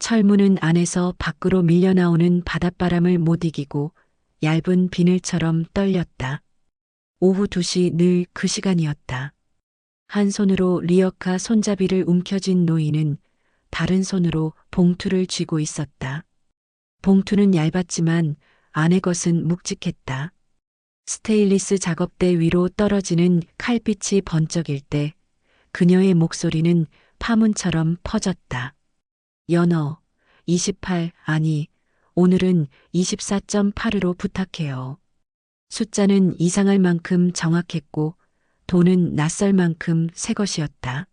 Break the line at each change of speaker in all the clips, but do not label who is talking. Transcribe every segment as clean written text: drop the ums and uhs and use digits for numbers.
철문은 안에서 밖으로 밀려나오는 바닷바람을 못 이기고 얇은 비늘처럼 떨렸다. 오후 2시 늘 그 시간이었다. 한 손으로 리어카 손잡이를 움켜쥔 노인은 다른 손으로 봉투를 쥐고 있었다. 봉투는 얇았지만 안의 것은 묵직했다. 스테인리스 작업대 위로 떨어지는 칼빛이 번쩍일 때 그녀의 목소리는 파문처럼 퍼졌다. 연어, 28, 아니, 오늘은 24.8으로 부탁해요. 숫자는 이상할 만큼 정확했고 돈은 낯설 만큼 새 것이었다.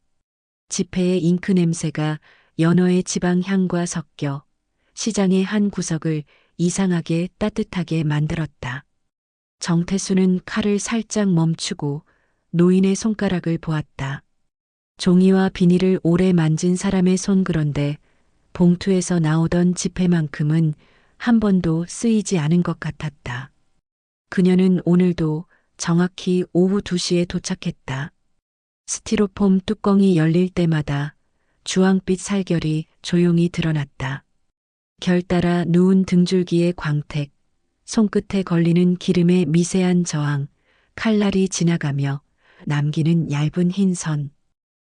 지폐의 잉크 냄새가 연어의 지방 향과 섞여 시장의 한 구석을 이상하게 따뜻하게 만들었다. 정태수는 칼을 살짝 멈추고 노인의 손가락을 보았다. 종이와 비닐을 오래 만진 사람의 손, 그런데 봉투에서 나오던 지폐만큼은 한 번도 쓰이지 않은 것 같았다. 그녀는 오늘도 정확히 오후 2시에 도착했다. 스티로폼 뚜껑이 열릴 때마다 주황빛 살결이 조용히 드러났다. 결 따라 누운 등줄기의 광택, 손끝에 걸리는 기름의 미세한 저항, 칼날이 지나가며 남기는 얇은 흰 선.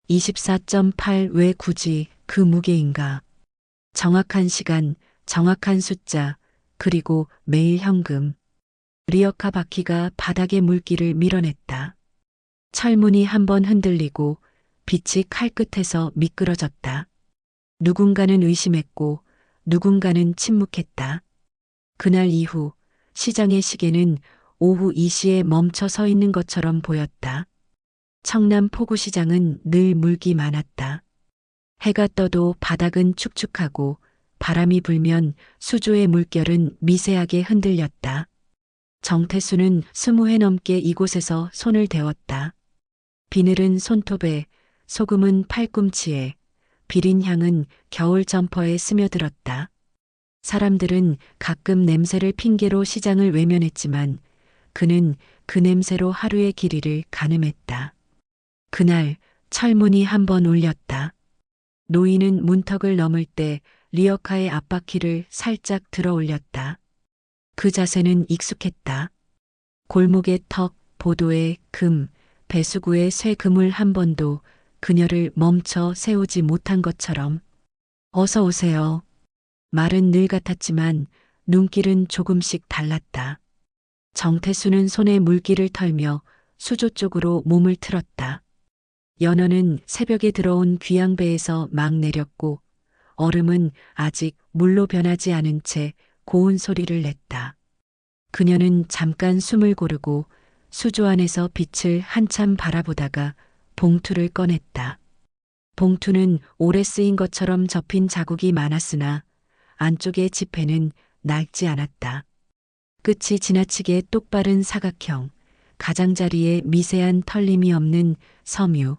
24.8 왜 굳이 그 무게인가? 정확한 시간, 정확한 숫자, 그리고 매일 현금. 리어카 바퀴가 바닥의 물기를 밀어냈다. 철문이 한번 흔들리고 빛이 칼끝에서 미끄러졌다. 누군가는 의심했고 누군가는 침묵했다. 그날 이후 시장의 시계는 오후 2시에 멈춰 서 있는 것처럼 보였다. 청남 포구시장은 늘 물기 많았다. 해가 떠도 바닥은 축축하고 바람이 불면 수조의 물결은 미세하게 흔들렸다. 정태수는 20회 넘게 이곳에서 손을 대었다. 비늘은 손톱에, 소금은 팔꿈치에, 비린 향은 겨울 점퍼에 스며들었다. 사람들은 가끔 냄새를 핑계로 시장을 외면했지만 그는 그 냄새로 하루의 길이를 가늠했다. 그날 철문이 한번 울렸다. 노인은 문턱을 넘을 때 리어카의 앞바퀴를 살짝 들어 올렸다. 그 자세는 익숙했다. 골목의 턱, 보도의 금, 배수구의 쇠 그물 한 번도 그녀를 멈춰 세우지 못한 것처럼. 어서 오세요. 말은 늘 같았지만 눈길은 조금씩 달랐다. 정태수는 손에 물기를 털며 수조 쪽으로 몸을 틀었다. 연어는 새벽에 들어온 귀양배에서 막 내렸고 얼음은 아직 물로 변하지 않은 채 고운 소리를 냈다. 그녀는 잠깐 숨을 고르고 수조 안에서 빛을 한참 바라보다가 봉투를 꺼냈다. 봉투는 오래 쓰인 것처럼 접힌 자국이 많았으나 안쪽의 지폐는 낡지 않았다. 끝이 지나치게 똑바른 사각형, 가장자리에 미세한 털림이 없는 섬유,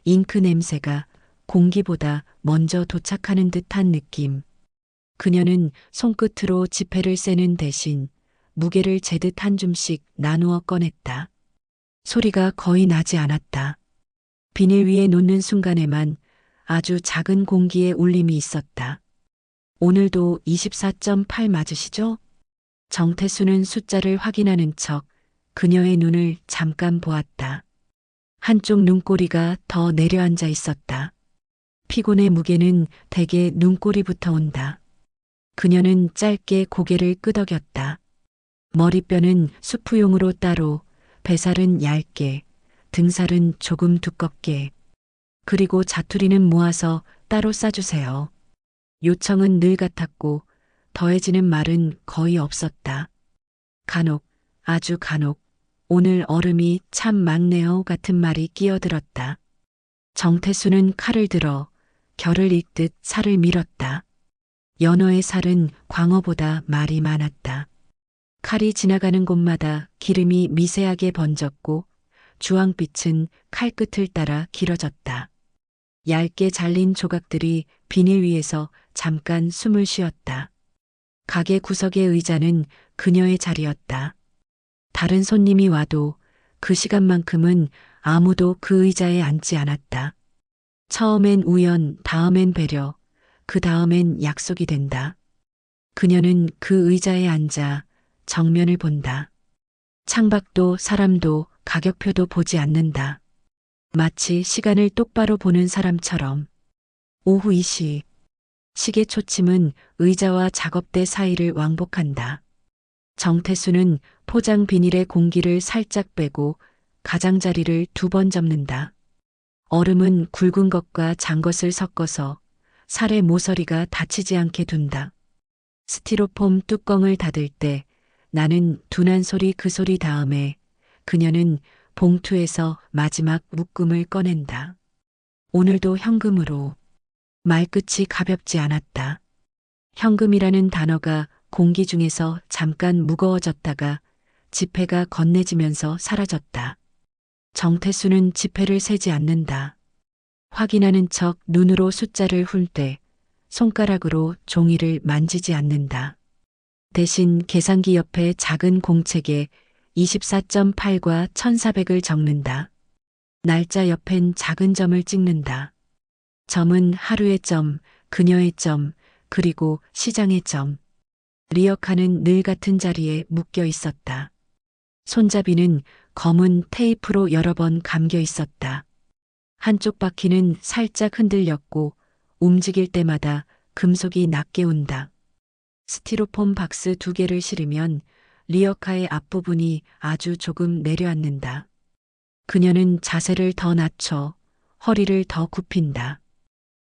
잉크 냄새가 공기보다 먼저 도착하는 듯한 느낌. 그녀는 손끝으로 지폐를 세는 대신 무게를 재듯 한 줌씩 나누어 꺼냈다. 소리가 거의 나지 않았다. 비닐 위에 놓는 순간에만 아주 작은 공기의 울림이 있었다. 오늘도 24.8 맞으시죠? 정태수는 숫자를 확인하는 척 그녀의 눈을 잠깐 보았다. 한쪽 눈꼬리가 더 내려앉아 있었다. 피곤의 무게는 대개 눈꼬리부터 온다. 그녀는 짧게 고개를 끄덕였다. 머리뼈는 수프용으로 따로, 배살은 얇게, 등살은 조금 두껍게. 그리고 자투리는 모아서 따로 싸주세요. 요청은 늘 같았고 더해지는 말은 거의 없었다. 간혹, 아주 간혹, 오늘 얼음이 참 많네요 같은 말이 끼어들었다. 정태수는 칼을 들어 결을 읽듯 살을 밀었다. 연어의 살은 광어보다 말이 많았다. 칼이 지나가는 곳마다 기름이 미세하게 번졌고 주황빛은 칼끝을 따라 길어졌다. 얇게 잘린 조각들이 비닐 위에서 잠깐 숨을 쉬었다. 가게 구석의 의자는 그녀의 자리였다. 다른 손님이 와도 그 시간만큼은 아무도 그 의자에 앉지 않았다. 처음엔 우연, 다음엔 배려, 그 다음엔 약속이 된다. 그녀는 그 의자에 앉아 정면을 본다. 창밖도 사람도 가격표도 보지 않는다. 마치 시간을 똑바로 보는 사람처럼. 오후 2시. 시계 초침은 의자와 작업대 사이를 왕복한다. 정태수는 포장 비닐에 공기를 살짝 빼고 가장자리를 2번 접는다. 얼음은 굵은 것과 잔 것을 섞어서 살의 모서리가 다치지 않게 둔다. 스티로폼 뚜껑을 닫을 때 나는 둔한 소리 그 소리 다음에 그녀는 봉투에서 마지막 묶음을 꺼낸다. 오늘도 현금으로. 말끝이 가볍지 않았다. 현금이라는 단어가 공기 중에서 잠깐 무거워졌다가 지폐가 건네지면서 사라졌다. 정태수는 지폐를 세지 않는다. 확인하는 척 눈으로 숫자를 훑 때 손가락으로 종이를 만지지 않는다. 대신 계산기 옆에 작은 공책에 24.8과 1400을 적는다. 날짜 옆엔 작은 점을 찍는다. 점은 하루의 점, 그녀의 점, 그리고 시장의 점. 리어카는 늘 같은 자리에 묶여 있었다. 손잡이는 검은 테이프로 여러 번 감겨 있었다. 한쪽 바퀴는 살짝 흔들렸고 움직일 때마다 금속이 낮게 운다. 스티로폼 박스 2개를 실으면 리어카의 앞부분이 아주 조금 내려앉는다. 그녀는 자세를 더 낮춰 허리를 더 굽힌다.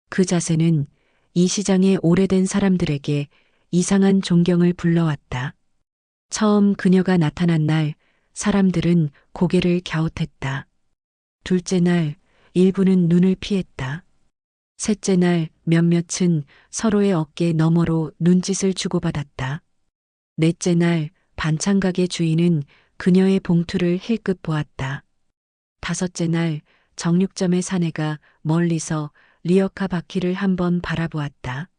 그 자세는 이 시장의 오래된 사람들에게 이상한 존경을 불러왔다. 처음 그녀가 나타난 날 사람들은 고개를 갸웃했다. 둘째 날 일부는 눈을 피했다. 셋째 날 몇몇은 서로의 어깨 너머로 눈짓을 주고받았다. 넷째 날 반찬가게 주인은 그녀의 봉투를 힐끗 보았다. 다섯째 날 정육점의 사내가 멀리서 리어카 바퀴를 한번 바라보았다.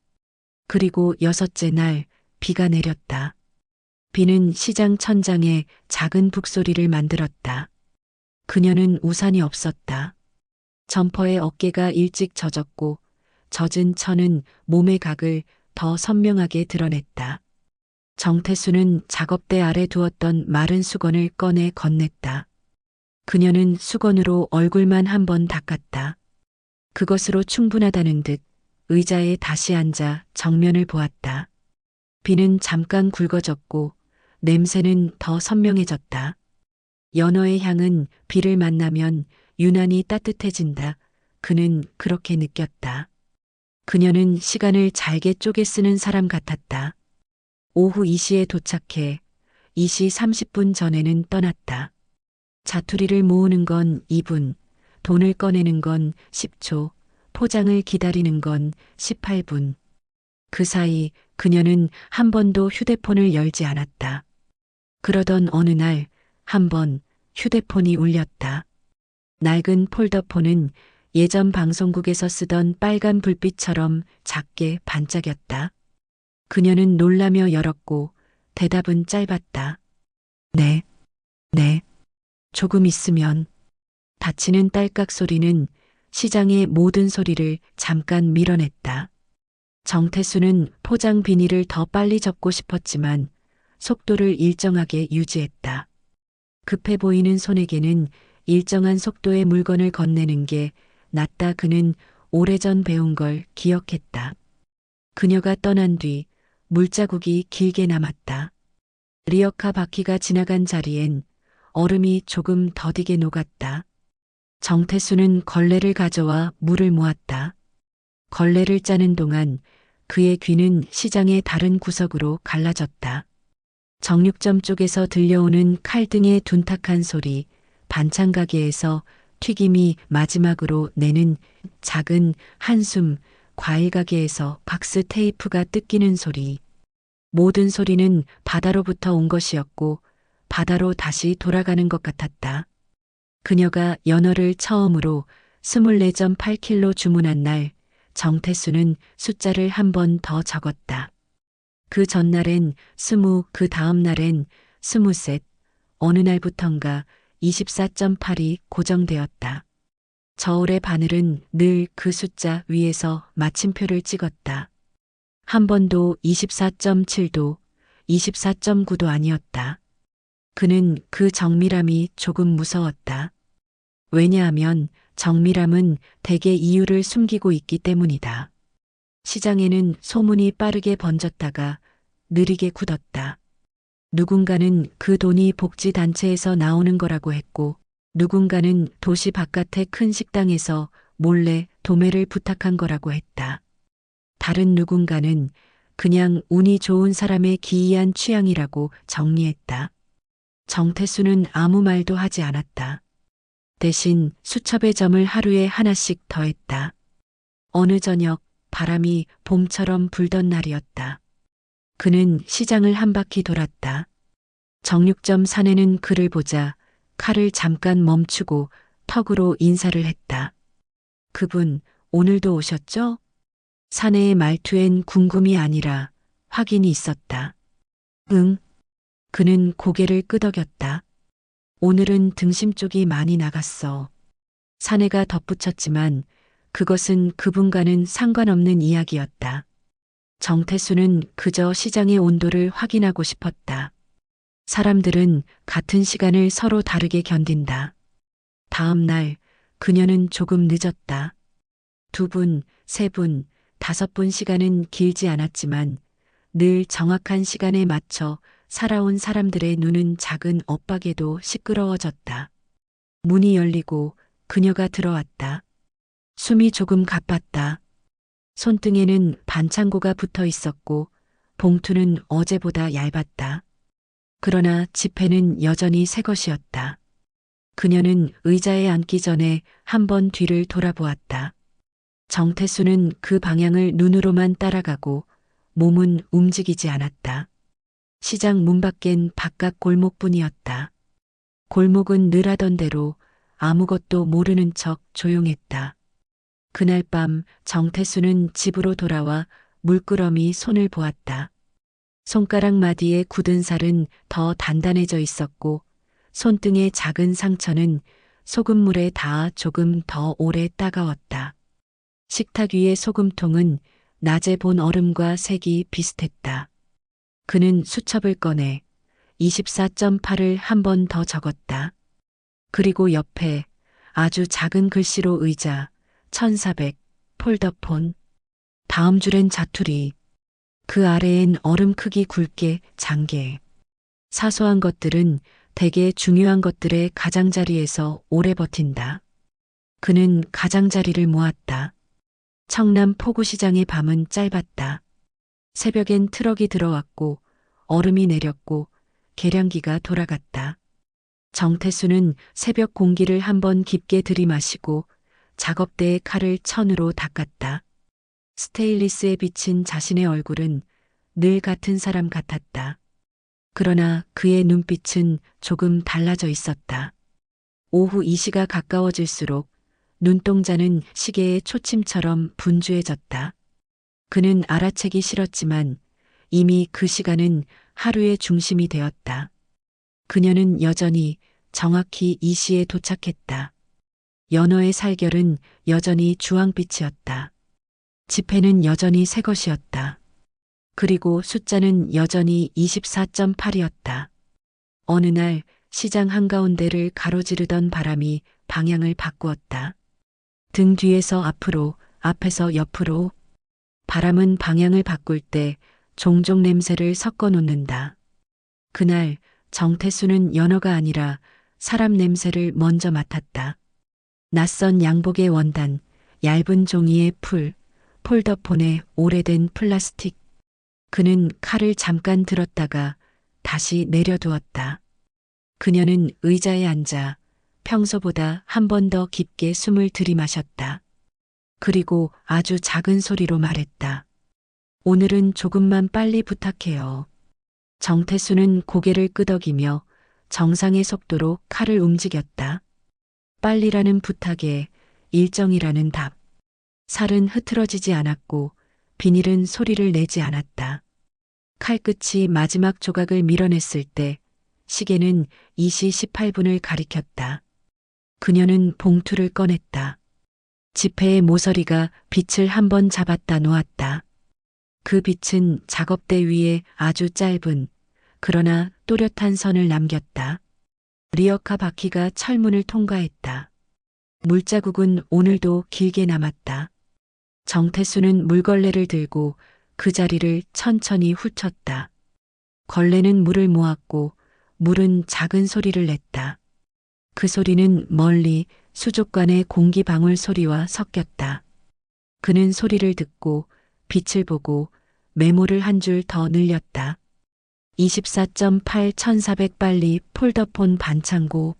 그리고 여섯째 날 비가 내렸다. 비는 시장 천장에 작은 북소리를 만들었다. 그녀는 우산이 없었다. 점퍼의 어깨가 일찍 젖었고 젖은 천은 몸의 각을 더 선명하게 드러냈다. 정태수는 작업대 아래 두었던 마른 수건을 꺼내 건넸다. 그녀는 수건으로 얼굴만 한번 닦았다. 그것으로 충분하다는 듯 의자에 다시 앉아 정면을 보았다. 비는 잠깐 굵어졌고 냄새는 더 선명해졌다. 연어의 향은 비를 만나면 유난히 따뜻해진다. 그는 그렇게 느꼈다. 그녀는 시간을 잘게 쪼개 쓰는 사람 같았다. 오후 2시에 도착해 2시 30분 전에는 떠났다. 자투리를 모으는 건 2분, 돈을 꺼내는 건 10초, 포장을 기다리는 건 18분. 그 사이 그녀는 한 번도 휴대폰을 열지 않았다. 그러던 어느 날 한 번 휴대폰이 울렸다. 낡은 폴더폰은 예전 방송국에서 쓰던 빨간 불빛처럼 작게 반짝였다. 그녀는 놀라며 열었고 대답은 짧았다. 네, 네. 조금 있으면. 닫히는 딸깍 소리는 시장의 모든 소리를 잠깐 밀어냈다. 정태수는 포장 비닐을 더 빨리 접고 싶었지만 속도를 일정하게 유지했다. 급해 보이는 손에게는 일정한 속도의 물건을 건네는 게 낫다. 그는 오래전 배운 걸 기억했다. 그녀가 떠난 뒤 물자국이 길게 남았다. 리어카 바퀴가 지나간 자리엔 얼음이 조금 더디게 녹았다. 정태수는 걸레를 가져와 물을 모았다. 걸레를 짜는 동안 그의 귀는 시장의 다른 구석으로 갈라졌다. 정육점 쪽에서 들려오는 칼등의 둔탁한 소리, 반찬 가게에서 튀김이 마지막으로 내는 작은 한숨, 과일 가게에서 박스 테이프가 뜯기는 소리. 모든 소리는 바다로부터 온 것이었고 바다로 다시 돌아가는 것 같았다. 그녀가 연어를 처음으로 24.8kg 주문한 날 정태수는 숫자를 한 번 더 적었다. 그 전날엔 20, 그 다음 날엔 23, 어느 날부턴가 24.8이 고정되었다. 저울의 바늘은 늘 그 숫자 위에서 마침표를 찍었다. 한 번도 24.7도, 24.9도 아니었다. 그는 그 정밀함이 조금 무서웠다. 왜냐하면 정밀함은 대개 이유를 숨기고 있기 때문이다. 시장에는 소문이 빠르게 번졌다가 느리게 굳었다. 누군가는 그 돈이 복지단체에서 나오는 거라고 했고, 누군가는 도시 바깥의 큰 식당에서 몰래 도매를 부탁한 거라고 했다. 다른 누군가는 그냥 운이 좋은 사람의 기이한 취향이라고 정리했다. 정태수는 아무 말도 하지 않았다. 대신 수첩의 점을 하루에 하나씩 더했다. 어느 저녁 바람이 봄처럼 불던 날이었다. 그는 시장을 한 바퀴 돌았다. 정육점 사내는 그를 보자 칼을 잠깐 멈추고 턱으로 인사를 했다. 그분 오늘도 오셨죠? 사내의 말투엔 궁금이 아니라 확인이 있었다. 응. 그는 고개를 끄덕였다. 오늘은 등심 쪽이 많이 나갔어. 사내가 덧붙였지만 그것은 그분과는 상관없는 이야기였다. 정태수는 그저 시장의 온도를 확인하고 싶었다. 사람들은 같은 시간을 서로 다르게 견딘다. 다음 날 그녀는 조금 늦었다. 2분, 3분, 5분 시간은 길지 않았지만 늘 정확한 시간에 맞춰 살아온 사람들의 눈은 작은 엇박에도 시끄러워졌다. 문이 열리고 그녀가 들어왔다. 숨이 조금 가빴다. 손등에는 반창고가 붙어 있었고 봉투는 어제보다 얇았다. 그러나 지폐는 여전히 새 것이었다. 그녀는 의자에 앉기 전에 한 번 뒤를 돌아보았다. 정태수는 그 방향을 눈으로만 따라가고 몸은 움직이지 않았다. 시장 문 밖엔 바깥 골목뿐이었다. 골목은 늘 하던 대로 아무것도 모르는 척 조용했다. 그날 밤 정태수는 집으로 돌아와 물끄러미 손을 보았다. 손가락 마디에 굳은 살은 더 단단해져 있었고 손등의 작은 상처는 소금물에 닿아 조금 더 오래 따가웠다. 식탁 위의 소금통은 낮에 본 얼음과 색이 비슷했다. 그는 수첩을 꺼내 24.8을 한 번 더 적었다. 그리고 옆에 아주 작은 글씨로 의자, 1400, 폴더폰, 다음 줄엔 자투리, 그 아래엔 얼음 크기 굵게 장계. 사소한 것들은 대개 중요한 것들의 가장자리에서 오래 버틴다. 그는 가장자리를 모았다. 청남 포구시장의 밤은 짧았다. 새벽엔 트럭이 들어왔고 얼음이 내렸고 계량기가 돌아갔다. 정태수는 새벽 공기를 한번 깊게 들이마시고 작업대의 칼을 천으로 닦았다. 스테인리스에 비친 자신의 얼굴은 늘 같은 사람 같았다. 그러나 그의 눈빛은 조금 달라져 있었다. 오후 2시가 가까워질수록 눈동자는 시계의 초침처럼 분주해졌다. 그는 알아채기 싫었지만 이미 그 시간은 하루의 중심이 되었다. 그녀는 여전히 정확히 이 시에 도착했다. 연어의 살결은 여전히 주황빛이었다. 지폐는 여전히 새 것이었다. 그리고 숫자는 여전히 24.8이었다. 어느 날 시장 한가운데를 가로지르던 바람이 방향을 바꾸었다. 등 뒤에서 앞으로, 앞에서 옆으로. 바람은 방향을 바꿀 때 종종 냄새를 섞어 놓는다. 그날 정태수는 연어가 아니라 사람 냄새를 먼저 맡았다. 낯선 양복의 원단, 얇은 종이의 풀, 폴더폰에 오래된 플라스틱. 그는 칼을 잠깐 들었다가 다시 내려두었다. 그녀는 의자에 앉아 평소보다 한 번 더 깊게 숨을 들이마셨다. 그리고 아주 작은 소리로 말했다. 오늘은 조금만 빨리 부탁해요. 정태수는 고개를 끄덕이며 정상의 속도로 칼을 움직였다. 빨리라는 부탁에 일정이라는 답. 살은 흐트러지지 않았고 비닐은 소리를 내지 않았다. 칼끝이 마지막 조각을 밀어냈을 때 시계는 2시 18분을 가리켰다. 그녀는 봉투를 꺼냈다. 지폐의 모서리가 빛을 한 번 잡았다 놓았다. 그 빛은 작업대 위에 아주 짧은 그러나 또렷한 선을 남겼다. 리어카 바퀴가 철문을 통과했다. 물자국은 오늘도 길게 남았다. 정태수는 물걸레를 들고 그 자리를 천천히 훑었다. 걸레는 물을 모았고 물은 작은 소리를 냈다. 그 소리는 멀리 수족관의 공기방울 소리와 섞였다. 그는 소리를 듣고 빛을 보고 메모를 한 줄 더 늘렸다. 24.8 1400 빨리 폴더폰 반창고.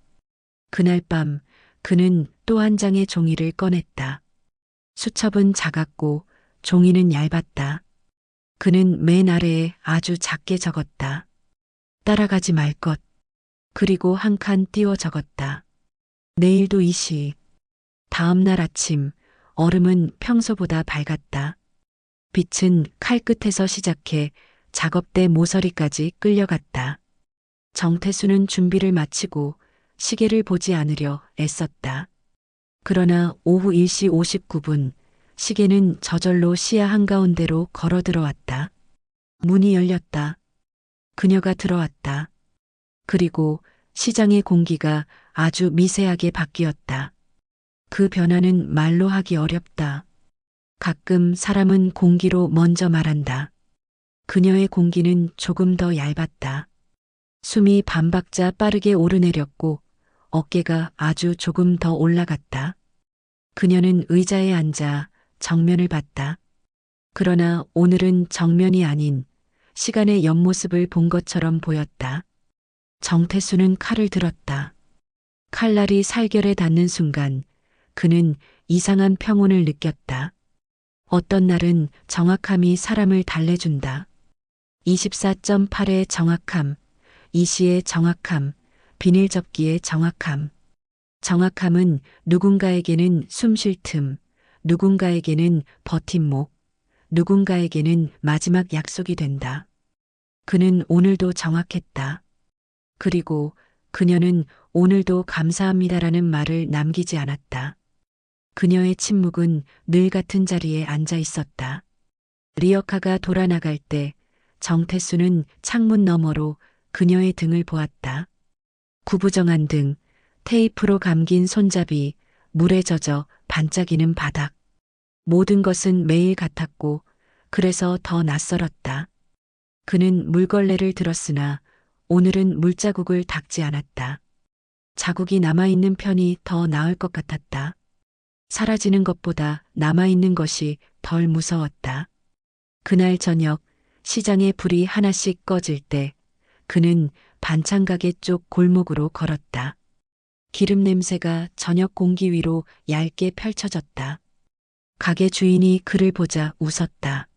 그날 밤 그는 또 한 장의 종이를 꺼냈다. 수첩은 작았고 종이는 얇았다. 그는 맨 아래에 아주 작게 적었다. 따라가지 말 것. 그리고 한 칸 띄워 적었다. 내일도 이 시. 다음 날 아침 얼음은 평소보다 밝았다. 빛은 칼끝에서 시작해 작업대 모서리까지 끌려갔다. 정태수는 준비를 마치고 시계를 보지 않으려 애썼다. 그러나 오후 1시 59분 시계는 저절로 시야 한가운데로 걸어 들어왔다. 문이 열렸다. 그녀가 들어왔다. 그리고 시장의 공기가 아주 미세하게 바뀌었다. 그 변화는 말로 하기 어렵다. 가끔 사람은 공기로 먼저 말한다. 그녀의 공기는 조금 더 얇았다. 숨이 반박자 빠르게 오르내렸고 어깨가 아주 조금 더 올라갔다. 그녀는 의자에 앉아 정면을 봤다. 그러나 오늘은 정면이 아닌 시간의 옆모습을 본 것처럼 보였다. 정태수는 칼을 들었다. 칼날이 살결에 닿는 순간 그는 이상한 평온을 느꼈다. 어떤 날은 정확함이 사람을 달래준다. 24.8의 정확함, 이 시의 정확함, 비닐 접기의 정확함. 정확함은 누군가에게는 숨 쉴 틈, 누군가에게는 버팀목, 누군가에게는 마지막 약속이 된다. 그는 오늘도 정확했다. 그리고 그녀는 오늘도 감사합니다라는 말을 남기지 않았다. 그녀의 침묵은 늘 같은 자리에 앉아 있었다. 리어카가 돌아나갈 때 정태수는 창문 너머로 그녀의 등을 보았다. 구부정한 등, 테이프로 감긴 손잡이, 물에 젖어 반짝이는 바닥. 모든 것은 매일 같았고 그래서 더 낯설었다. 그는 물걸레를 들었으나 오늘은 물자국을 닦지 않았다. 자국이 남아있는 편이 더 나을 것 같았다. 사라지는 것보다 남아있는 것이 덜 무서웠다. 그날 저녁 시장의 불이 하나씩 꺼질 때 그는 반찬가게 쪽 골목으로 걸었다. 기름 냄새가 저녁 공기 위로 얇게 펼쳐졌다. 가게 주인이 그를 보자 웃었다.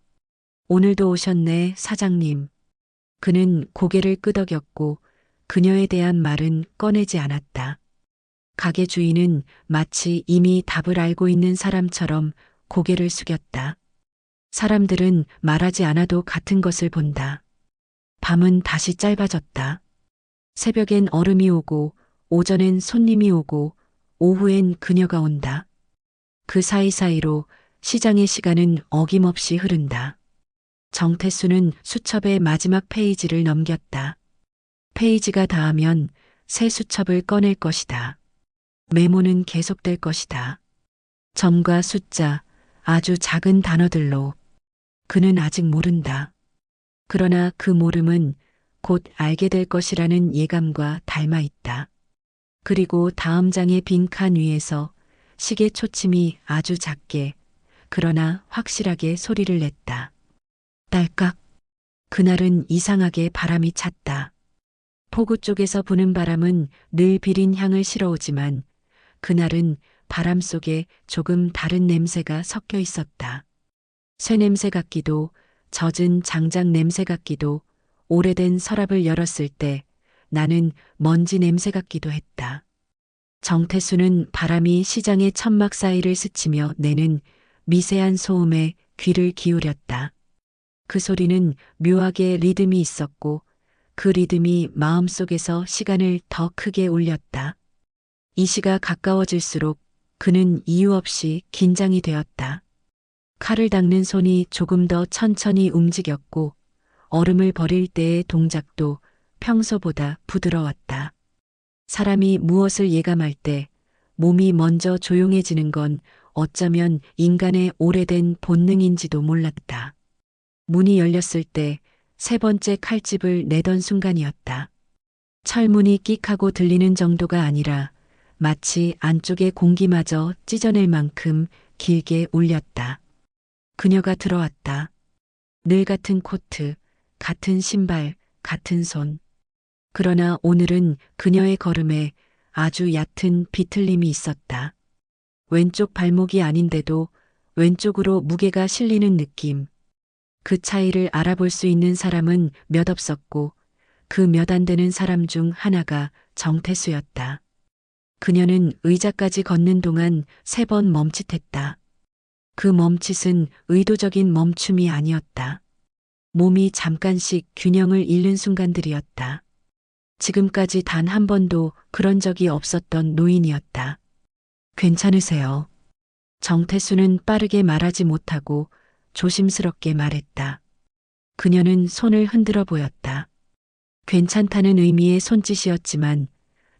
오늘도 오셨네, 사장님. 그는 고개를 끄덕였고 그녀에 대한 말은 꺼내지 않았다. 가게 주인은 마치 이미 답을 알고 있는 사람처럼 고개를 숙였다. 사람들은 말하지 않아도 같은 것을 본다. 밤은 다시 짧아졌다. 새벽엔 얼음이 오고 오전엔 손님이 오고 오후엔 그녀가 온다. 그 사이사이로 시장의 시간은 어김없이 흐른다. 정태수는 수첩의 마지막 페이지를 넘겼다. 페이지가 닿으면 새 수첩을 꺼낼 것이다. 메모는 계속될 것이다. 점과 숫자, 아주 작은 단어들로. 그는 아직 모른다. 그러나 그 모름은 곧 알게 될 것이라는 예감과 닮아 있다. 그리고 다음 장의 빈 칸 위에서 시계 초침이 아주 작게, 그러나 확실하게 소리를 냈다. 딸깍. 그날은 이상하게 바람이 찼다. 포구 쪽에서 부는 바람은 늘 비린 향을 실어오지만 그날은 바람 속에 조금 다른 냄새가 섞여 있었다. 쇠 냄새 같기도, 젖은 장작 냄새 같기도, 오래된 서랍을 열었을 때 나는 먼지 냄새 같기도 했다. 정태수는 바람이 시장의 천막 사이를 스치며 내는 미세한 소음에 귀를 기울였다. 그 소리는 묘하게 리듬이 있었고 그 리듬이 마음속에서 시간을 더 크게 울렸다. 이 시가 가까워질수록 그는 이유 없이 긴장이 되었다. 칼을 닦는 손이 조금 더 천천히 움직였고 얼음을 버릴 때의 동작도 평소보다 부드러웠다. 사람이 무엇을 예감할 때 몸이 먼저 조용해지는 건 어쩌면 인간의 오래된 본능인지도 몰랐다. 문이 열렸을 때 세 번째 칼집을 내던 순간이었다. 철문이 끽 하고 들리는 정도가 아니라 마치 안쪽의 공기마저 찢어낼 만큼 길게 울렸다. 그녀가 들어왔다. 늘 같은 코트, 같은 신발, 같은 손. 그러나 오늘은 그녀의 걸음에 아주 얕은 비틀림이 있었다. 왼쪽 발목이 아닌데도 왼쪽으로 무게가 실리는 느낌. 그 차이를 알아볼 수 있는 사람은 몇 없었고 그 몇 안 되는 사람 중 하나가 정태수였다. 그녀는 의자까지 걷는 동안 3번 멈칫했다. 그 멈칫은 의도적인 멈춤이 아니었다. 몸이 잠깐씩 균형을 잃는 순간들이었다. 지금까지 단 한 번도 그런 적이 없었던 노인이었다. 괜찮으세요? 정태수는 빠르게 말하지 못하고 조심스럽게 말했다. 그녀는 손을 흔들어 보였다. 괜찮다는 의미의 손짓이었지만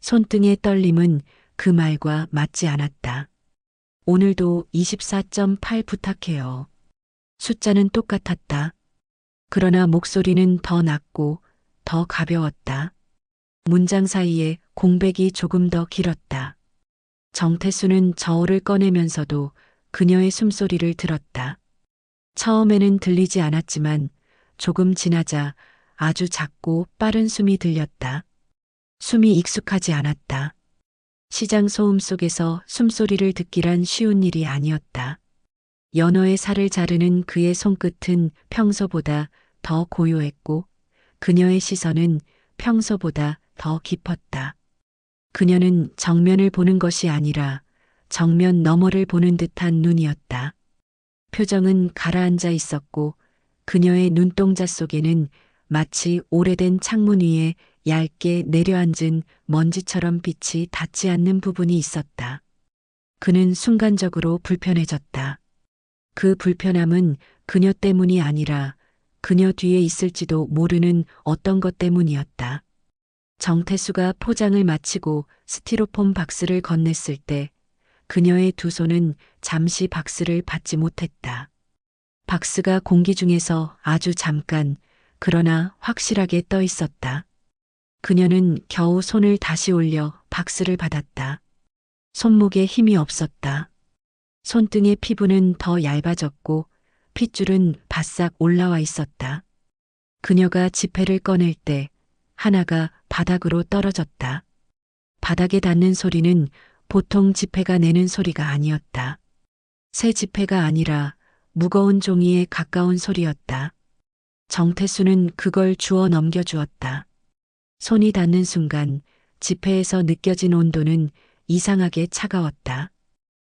손등의 떨림은 그 말과 맞지 않았다. 오늘도 24.8 부탁해요. 숫자는 똑같았다. 그러나 목소리는 더 낮고 더 가벼웠다. 문장 사이에 공백이 조금 더 길었다. 정태수는 저울을 꺼내면서도 그녀의 숨소리를 들었다. 처음에는 들리지 않았지만 조금 지나자 아주 작고 빠른 숨이 들렸다. 숨이 익숙하지 않았다. 시장 소음 속에서 숨소리를 듣기란 쉬운 일이 아니었다. 연어의 살을 자르는 그의 손끝은 평소보다 더 고요했고 그녀의 시선은 평소보다 더 깊었다. 그녀는 정면을 보는 것이 아니라 정면 너머를 보는 듯한 눈이었다. 표정은 가라앉아 있었고 그녀의 눈동자 속에는 마치 오래된 창문 위에 얇게 내려앉은 먼지처럼 빛이 닿지 않는 부분이 있었다. 그는 순간적으로 불편해졌다. 그 불편함은 그녀 때문이 아니라 그녀 뒤에 있을지도 모르는 어떤 것 때문이었다. 정태수가 포장을 마치고 스티로폼 박스를 건넸을 때 그녀의 두 손은 잠시 박스를 받지 못했다. 박스가 공기 중에서 아주 잠깐, 그러나 확실하게 떠 있었다. 그녀는 겨우 손을 다시 올려 박스를 받았다. 손목에 힘이 없었다. 손등의 피부는 더 얇아졌고 핏줄은 바싹 올라와 있었다. 그녀가 지폐를 꺼낼 때 하나가 바닥으로 떨어졌다. 바닥에 닿는 소리는 보통 지폐가 내는 소리가 아니었다. 새 지폐가 아니라 무거운 종이에 가까운 소리였다. 정태수는 그걸 주워 넘겨주었다. 손이 닿는 순간 지폐에서 느껴진 온도는 이상하게 차가웠다.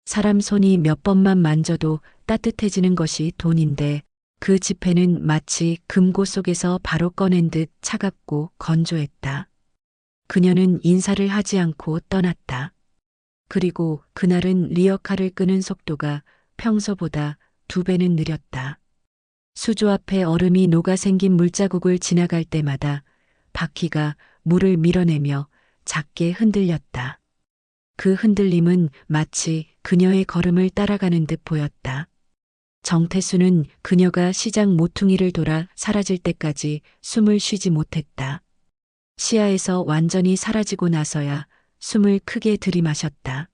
사람 손이 몇 번만 만져도 따뜻해지는 것이 돈인데 그 지폐는 마치 금고 속에서 바로 꺼낸 듯 차갑고 건조했다. 그녀는 인사를 하지 않고 떠났다. 그리고 그날은 리어카를 끄는 속도가 평소보다 2배는 느렸다. 수조 앞에 얼음이 녹아 생긴 물자국을 지나갈 때마다 바퀴가 물을 밀어내며 작게 흔들렸다. 그 흔들림은 마치 그녀의 걸음을 따라가는 듯 보였다. 정태수는 그녀가 시장 모퉁이를 돌아 사라질 때까지 숨을 쉬지 못했다. 시야에서 완전히 사라지고 나서야 숨을 크게 들이마셨다.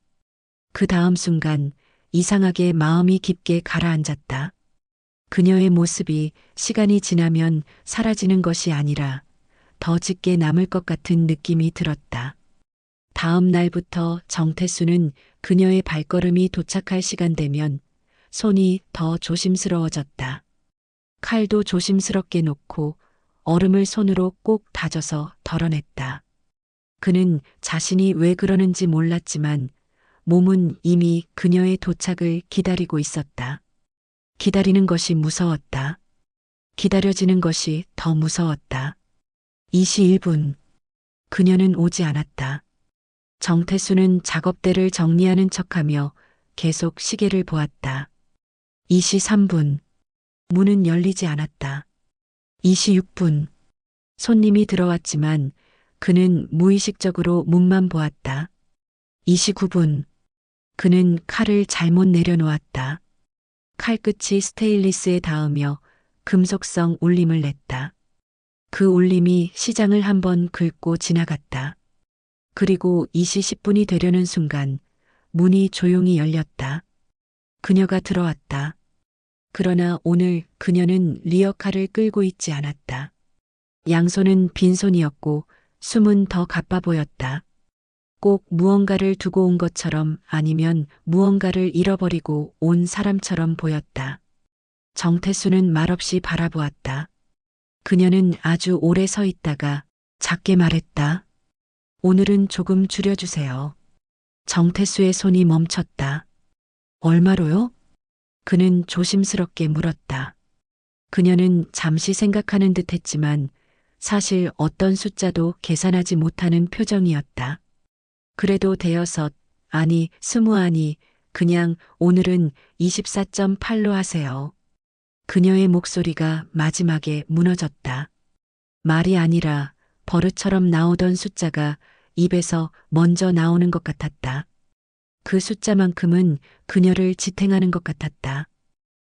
그 다음 순간 이상하게 마음이 깊게 가라앉았다. 그녀의 모습이 시간이 지나면 사라지는 것이 아니라 더 짙게 남을 것 같은 느낌이 들었다. 다음 날부터 정태수는 그녀의 발걸음이 도착할 시간 되면 손이 더 조심스러워졌다. 칼도 조심스럽게 놓고 얼음을 손으로 꼭 다져서 덜어냈다. 그는 자신이 왜 그러는지 몰랐지만 몸은 이미 그녀의 도착을 기다리고 있었다. 기다리는 것이 무서웠다. 기다려지는 것이 더 무서웠다. 21분. 그녀는 오지 않았다. 정태수는 작업대를 정리하는 척하며 계속 시계를 보았다. 2시 3분. 문은 열리지 않았다. 2시 6분. 손님이 들어왔지만 그는 무의식적으로 문만 보았다. 2시 9분. 그는 칼을 잘못 내려놓았다. 칼끝이 스테인리스에 닿으며 금속성 울림을 냈다. 그 울림이 시장을 한번 긁고 지나갔다. 그리고 2시 10분이 되려는 순간 문이 조용히 열렸다. 그녀가 들어왔다. 그러나 오늘 그녀는 리어카를 끌고 있지 않았다. 양손은 빈손이었고 숨은 더 가빠 보였다. 꼭 무언가를 두고 온 것처럼 아니면 무언가를 잃어버리고 온 사람처럼 보였다. 정태수는 말없이 바라보았다. 그녀는 아주 오래 서 있다가 작게 말했다. 오늘은 조금 줄여주세요. 정태수의 손이 멈췄다. 얼마로요? 그는 조심스럽게 물었다. 그녀는 잠시 생각하는 듯 했지만 사실 어떤 숫자도 계산하지 못하는 표정이었다. 그래도 대여섯, 아니 20 아니 그냥 오늘은 24.8로 하세요. 그녀의 목소리가 마지막에 무너졌다. 말이 아니라 버릇처럼 나오던 숫자가 입에서 먼저 나오는 것 같았다. 그 숫자만큼은 그녀를 지탱하는 것 같았다.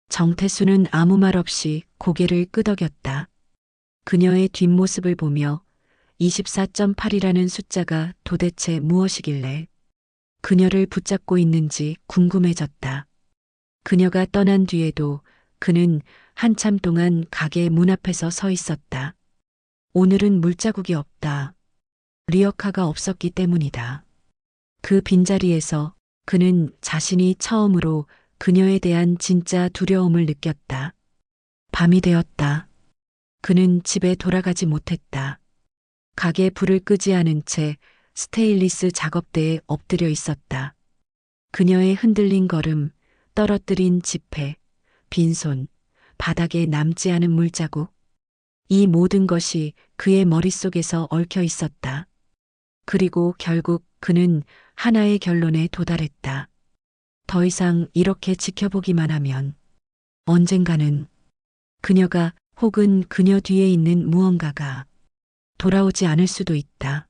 정태수는 아무 말 없이 고개를 끄덕였다. 그녀의 뒷모습을 보며 24.8이라는 숫자가 도대체 무엇이길래 그녀를 붙잡고 있는지 궁금해졌다. 그녀가 떠난 뒤에도 그는 한참 동안 가게 문 앞에서 서 있었다. 오늘은 물자국이 없다. 리어카가 없었기 때문이다. 그 빈자리에서 그는 자신이 처음으로 그녀에 대한 진짜 두려움을 느꼈다. 밤이 되었다. 그는 집에 돌아가지 못했다. 가게 불을 끄지 않은 채 스테인리스 작업대에 엎드려 있었다. 그녀의 흔들린 걸음, 떨어뜨린 지폐, 빈손, 바닥에 남지 않은 물자국. 이 모든 것이 그의 머릿속에서 얽혀 있었다. 그리고 결국 그는 하나의 결론에 도달했다. 더 이상 이렇게 지켜보기만 하면 언젠가는 그녀가 혹은 그녀 뒤에 있는 무언가가 돌아오지 않을 수도 있다.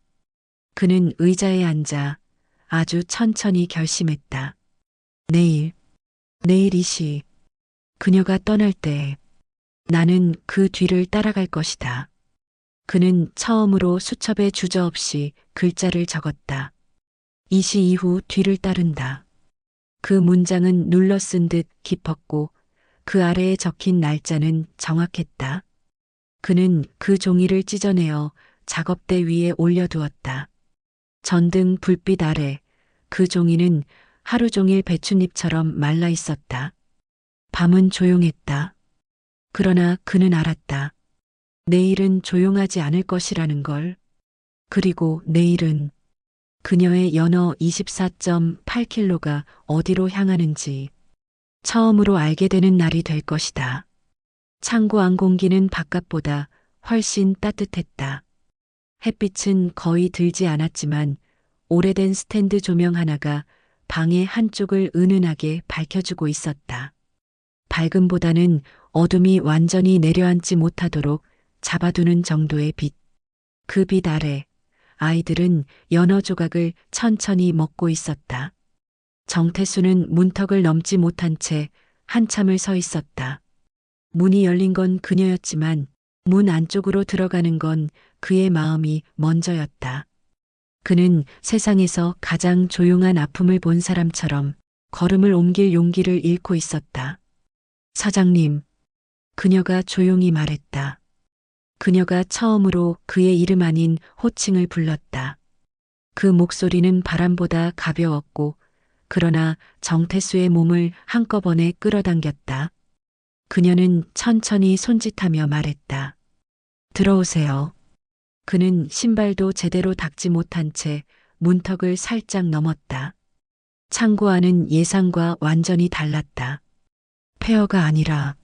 그는 의자에 앉아 아주 천천히 결심했다. 내일 이 시, 그녀가 떠날 때 나는 그 뒤를 따라갈 것이다. 그는 처음으로 수첩에 주저없이 글자를 적었다. 이 시 이후 뒤를 따른다. 그 문장은 눌러 쓴 듯 깊었고 그 아래에 적힌 날짜는 정확했다. 그는 그 종이를 찢어내어 작업대 위에 올려두었다. 전등 불빛 아래 그 종이는 하루 종일 배춧잎처럼 말라 있었다. 밤은 조용했다. 그러나 그는 알았다. 내일은 조용하지 않을 것이라는 걸. 그리고 내일은 그녀의 연어 24.8kg가 어디로 향하는지 처음으로 알게 되는 날이 될 것이다. 창고 안 공기는 바깥보다 훨씬 따뜻했다. 햇빛은 거의 들지 않았지만 오래된 스탠드 조명 하나가 방의 한쪽을 은은하게 밝혀주고 있었다. 밝음보다는 어둠이 완전히 내려앉지 못하도록 잡아두는 정도의 빛. 그 빛 아래 아이들은 연어 조각을 천천히 먹고 있었다. 정태수는 문턱을 넘지 못한 채 한참을 서 있었다. 문이 열린 건 그녀였지만 문 안쪽으로 들어가는 건 그의 마음이 먼저였다. 그는 세상에서 가장 조용한 아픔을 본 사람처럼 걸음을 옮길 용기를 잃고 있었다. 사장님, 그녀가 조용히 말했다. 그녀가 처음으로 그의 이름 아닌 호칭을 불렀다. 그 목소리는 바람보다 가벼웠고 그러나 정태수의 몸을 한꺼번에 끌어당겼다. 그녀는 천천히 손짓하며 말했다. 들어오세요. 그는 신발도 제대로 닦지 못한 채 문턱을 살짝 넘었다. 창고 안은 예상과 완전히 달랐다. 폐허가 아니라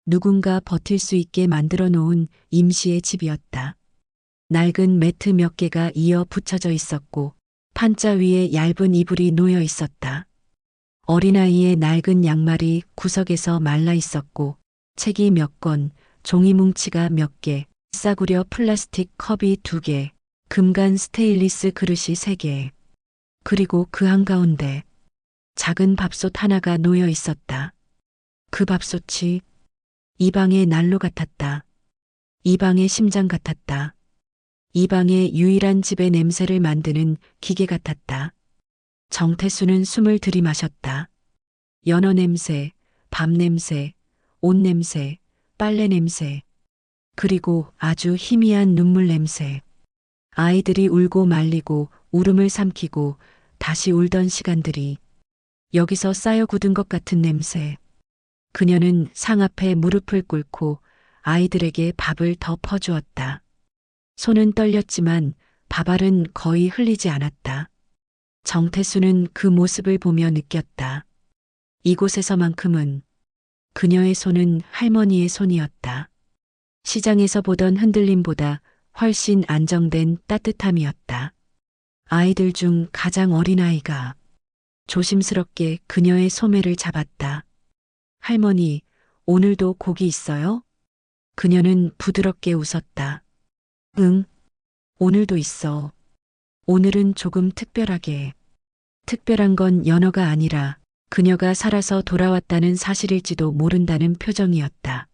누군가 버틸 수 있게 만들어 놓은 임시의 집이었다. 낡은 매트 몇 개가 이어 붙여져 있었고 판자 위에 얇은 이불이 놓여 있었다. 어린아이의 낡은 양말이 구석에서 말라 있었고 책이 몇 권, 종이 뭉치가 몇 개, 싸구려 플라스틱 컵이 2개, 금간 스테인리스 그릇이 3개. 그리고 그 한가운데 작은 밥솥 하나가 놓여 있었다. 그 밥솥이 이 방의 난로 같았다. 이 방의 심장 같았다. 이 방의 유일한 집의 냄새를 만드는 기계 같았다. 정태수는 숨을 들이마셨다. 연어 냄새, 밥 냄새, 옷 냄새, 빨래 냄새, 그리고 아주 희미한 눈물 냄새. 아이들이 울고 말리고 울음을 삼키고 다시 울던 시간들이 여기서 쌓여 굳은 것 같은 냄새. 그녀는 상 앞에 무릎을 꿇고 아이들에게 밥을 더 퍼주었다. 손은 떨렸지만 밥알은 거의 흘리지 않았다. 정태수는 그 모습을 보며 느꼈다. 이곳에서만큼은 그녀의 손은 할머니의 손이었다. 시장에서 보던 흔들림보다 훨씬 안정된 따뜻함이었다. 아이들 중 가장 어린 아이가 조심스럽게 그녀의 소매를 잡았다. 할머니, 오늘도 고기 있어요? 그녀는 부드럽게 웃었다. 응, 오늘도 있어. 오늘은 조금 특별하게. 특별한 건 연어가 아니라 그녀가 살아서 돌아왔다는 사실일지도 모른다는 표정이었다.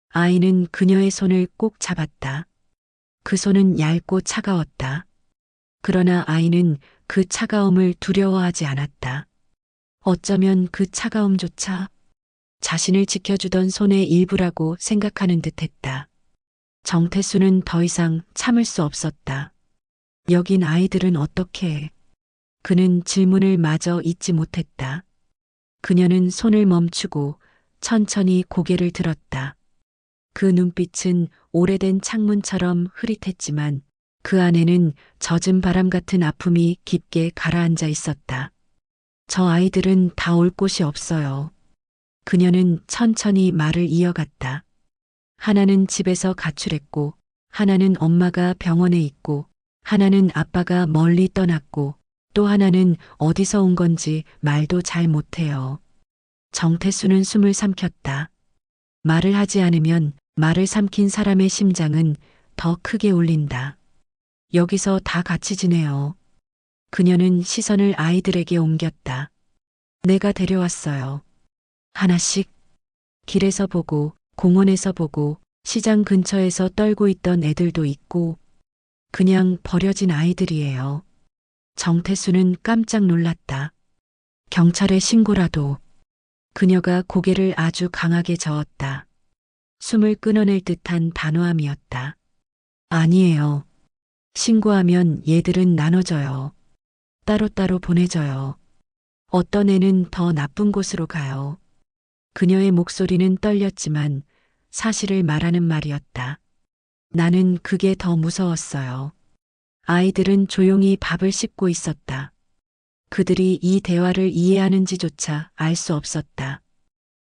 아이는 그녀의 손을 꼭 잡았다. 그 손은 얇고 차가웠다. 그러나 아이는 그 차가움을 두려워하지 않았다. 어쩌면 그 차가움조차 자신을 지켜주던 손의 일부라고 생각하는 듯 했다. 정태수는 더 이상 참을 수 없었다. 여긴 아이들은 어떻게 해? 그는 질문을 마저 잊지 못했다. 그녀는 손을 멈추고 천천히 고개를 들었다. 그 눈빛은 오래된 창문처럼 흐릿했지만 그 안에는 젖은 바람 같은 아픔이 깊게 가라앉아 있었다. 저 아이들은 다 올 곳이 없어요. 그녀는 천천히 말을 이어갔다. 하나는 집에서 가출했고, 하나는 엄마가 병원에 있고, 하나는 아빠가 멀리 떠났고, 또 하나는 어디서 온 건지 말도 잘 못해요. 정태수는 숨을 삼켰다. 말을 하지 않으면 말을 삼킨 사람의 심장은 더 크게 울린다. 여기서 다 같이 지내요. 그녀는 시선을 아이들에게 옮겼다. 내가 데려왔어요. 하나씩 길에서 보고 공원에서 보고 시장 근처에서 떨고 있던 애들도 있고 그냥 버려진 아이들이에요. 정태수는 깜짝 놀랐다. 경찰에 신고라도. 그녀가 고개를 아주 강하게 저었다. 숨을 끊어낼 듯한 단호함이었다. 아니에요. 신고하면 얘들은 나눠져요. 따로따로 보내져요. 어떤 애는 더 나쁜 곳으로 가요. 그녀의 목소리는 떨렸지만 사실을 말하는 말이었다. 나는 그게 더 무서웠어요. 아이들은 조용히 밥을 씹고 있었다. 그들이 이 대화를 이해하는지조차 알 수 없었다.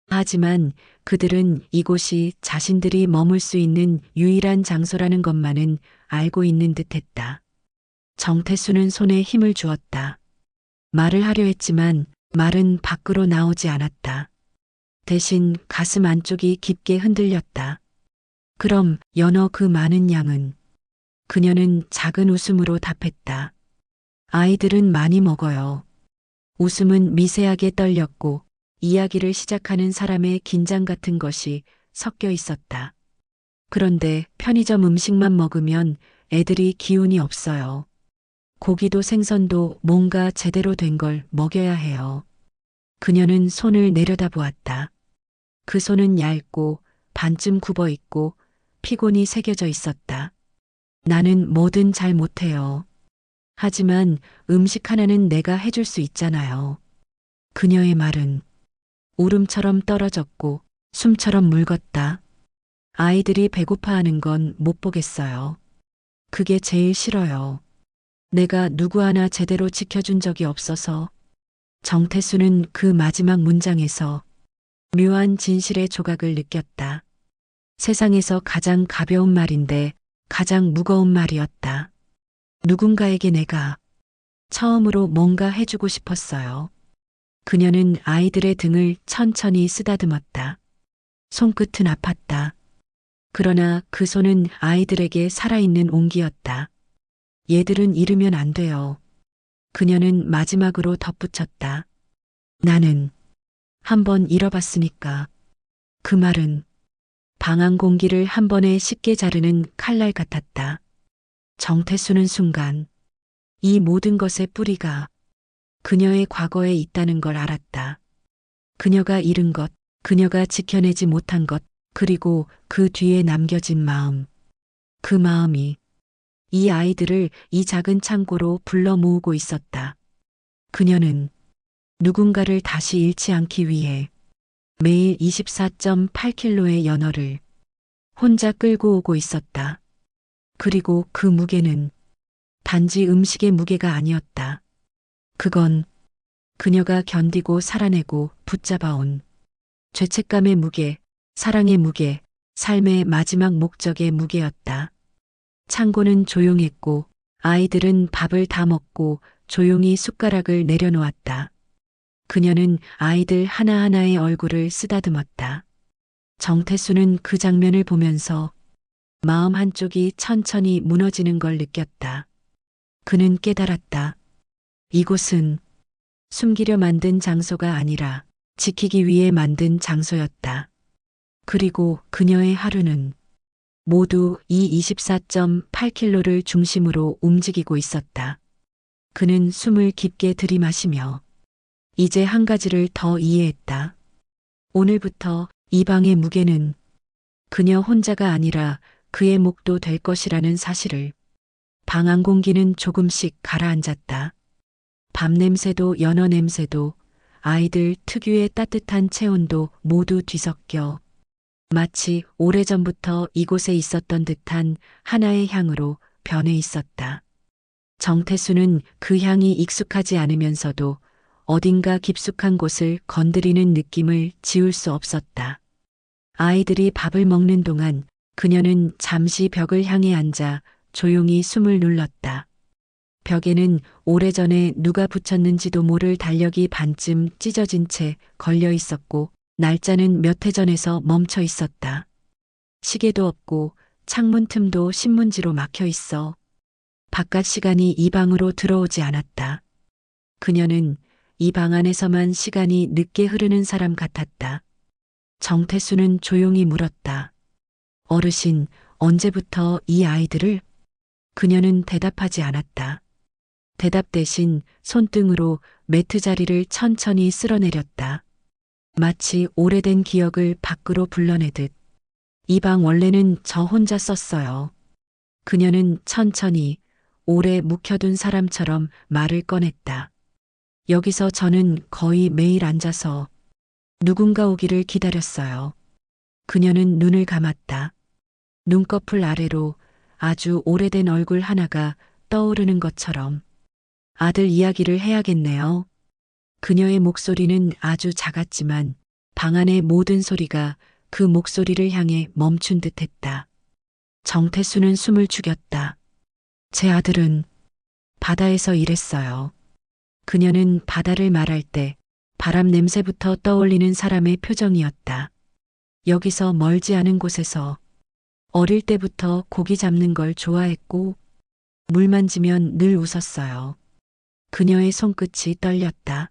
하지만 그들은 이곳이 자신들이 머물 수 있는 유일한 장소라는 것만은 알고 있는 듯 했다. 정태수는 손에 힘을 주었다. 말을 하려 했지만 말은 밖으로 나오지 않았다. 대신 가슴 안쪽이 깊게 흔들렸다. 그럼 연어 그 많은 양은? 그녀는 작은 웃음으로 답했다. 아이들은 많이 먹어요. 웃음은 미세하게 떨렸고 이야기를 시작하는 사람의 긴장 같은 것이 섞여 있었다. 그런데 편의점 음식만 먹으면 애들이 기운이 없어요. 고기도 생선도 뭔가 제대로 된 걸 먹여야 해요. 그녀는 손을 내려다보았다. 그 손은 얇고 반쯤 굽어 있고 피곤이 새겨져 있었다. 나는 뭐든 잘 못해요. 하지만 음식 하나는 내가 해줄 수 있잖아요. 그녀의 말은 울음처럼 떨어졌고 숨처럼 묽었다. 아이들이 배고파하는 건 못 보겠어요. 그게 제일 싫어요. 내가 누구 하나 제대로 지켜준 적이 없어서. 정태수는 그 마지막 문장에서 묘한 진실의 조각을 느꼈다. 세상에서 가장 가벼운 말인데 가장 무거운 말이었다. 누군가에게 내가 처음으로 뭔가 해주고 싶었어요. 그녀는 아이들의 등을 천천히 쓰다듬었다. 손끝은 아팠다. 그러나 그 손은 아이들에게 살아있는 온기였다. 얘들은 잃으면 안 돼요. 그녀는 마지막으로 덧붙였다. 나는 한 번 잃어봤으니까. 그 말은 방한 공기를 한 번에 쉽게 자르는 칼날 같았다. 정태수는 순간 이 모든 것의 뿌리가 그녀의 과거에 있다는 걸 알았다. 그녀가 잃은 것, 그녀가 지켜내지 못한 것, 그리고 그 뒤에 남겨진 마음. 그 마음이 이 아이들을 이 작은 창고로 불러 모으고 있었다. 그녀는 누군가를 다시 잃지 않기 위해 매일 24.8kg의 연어를 혼자 끌고 오고 있었다. 그리고 그 무게는 단지 음식의 무게가 아니었다. 그건 그녀가 견디고 살아내고 붙잡아온 죄책감의 무게, 사랑의 무게, 삶의 마지막 목적의 무게였다. 창고는 조용했고 아이들은 밥을 다 먹고 조용히 숟가락을 내려놓았다. 그녀는 아이들 하나하나의 얼굴을 쓰다듬었다. 정태수는 그 장면을 보면서 마음 한쪽이 천천히 무너지는 걸 느꼈다. 그는 깨달았다. 이곳은 숨기려 만든 장소가 아니라 지키기 위해 만든 장소였다. 그리고 그녀의 하루는 모두 이 24.8kg를 중심으로 움직이고 있었다. 그는 숨을 깊게 들이마시며 이제 한 가지를 더 이해했다. 오늘부터 이 방의 무게는 그녀 혼자가 아니라 그의 몫도 될 것이라는 사실을. 방 안 공기는 조금씩 가라앉았다. 밥 냄새도 연어 냄새도 아이들 특유의 따뜻한 체온도 모두 뒤섞여 마치 오래전부터 이곳에 있었던 듯한 하나의 향으로 변해 있었다. 정태수는 그 향이 익숙하지 않으면서도 어딘가 깊숙한 곳을 건드리는 느낌을 지울 수 없었다. 아이들이 밥을 먹는 동안 그녀는 잠시 벽을 향해 앉아 조용히 숨을 눌렀다. 벽에는 오래전에 누가 붙였는지도 모를 달력이 반쯤 찢어진 채 걸려 있었고 날짜는 몇 해 전에서 멈춰 있었다. 시계도 없고 창문 틈도 신문지로 막혀 있어 바깥 시간이 이 방으로 들어오지 않았다. 그녀는 이 방 안에서만 시간이 늦게 흐르는 사람 같았다. 정태수는 조용히 물었다. 어르신, 언제부터 이 아이들을? 그녀는 대답하지 않았다. 대답 대신 손등으로 매트 자리를 천천히 쓸어내렸다. 마치 오래된 기억을 밖으로 불러내듯. 이 방 원래는 저 혼자 썼어요. 그녀는 천천히 오래 묵혀둔 사람처럼 말을 꺼냈다. 여기서 저는 거의 매일 앉아서 누군가 오기를 기다렸어요. 그녀는 눈을 감았다. 눈꺼풀 아래로 아주 오래된 얼굴 하나가 떠오르는 것처럼. 아들 이야기를 해야겠네요. 그녀의 목소리는 아주 작았지만 방 안의 모든 소리가 그 목소리를 향해 멈춘 듯 했다. 정태수는 숨을 죽였다. 제 아들은 바다에서 일했어요. 그녀는 바다를 말할 때 바람 냄새부터 떠올리는 사람의 표정이었다. 여기서 멀지 않은 곳에서 어릴 때부터 고기 잡는 걸 좋아했고 물 만지면 늘 웃었어요. 그녀의 손끝이 떨렸다.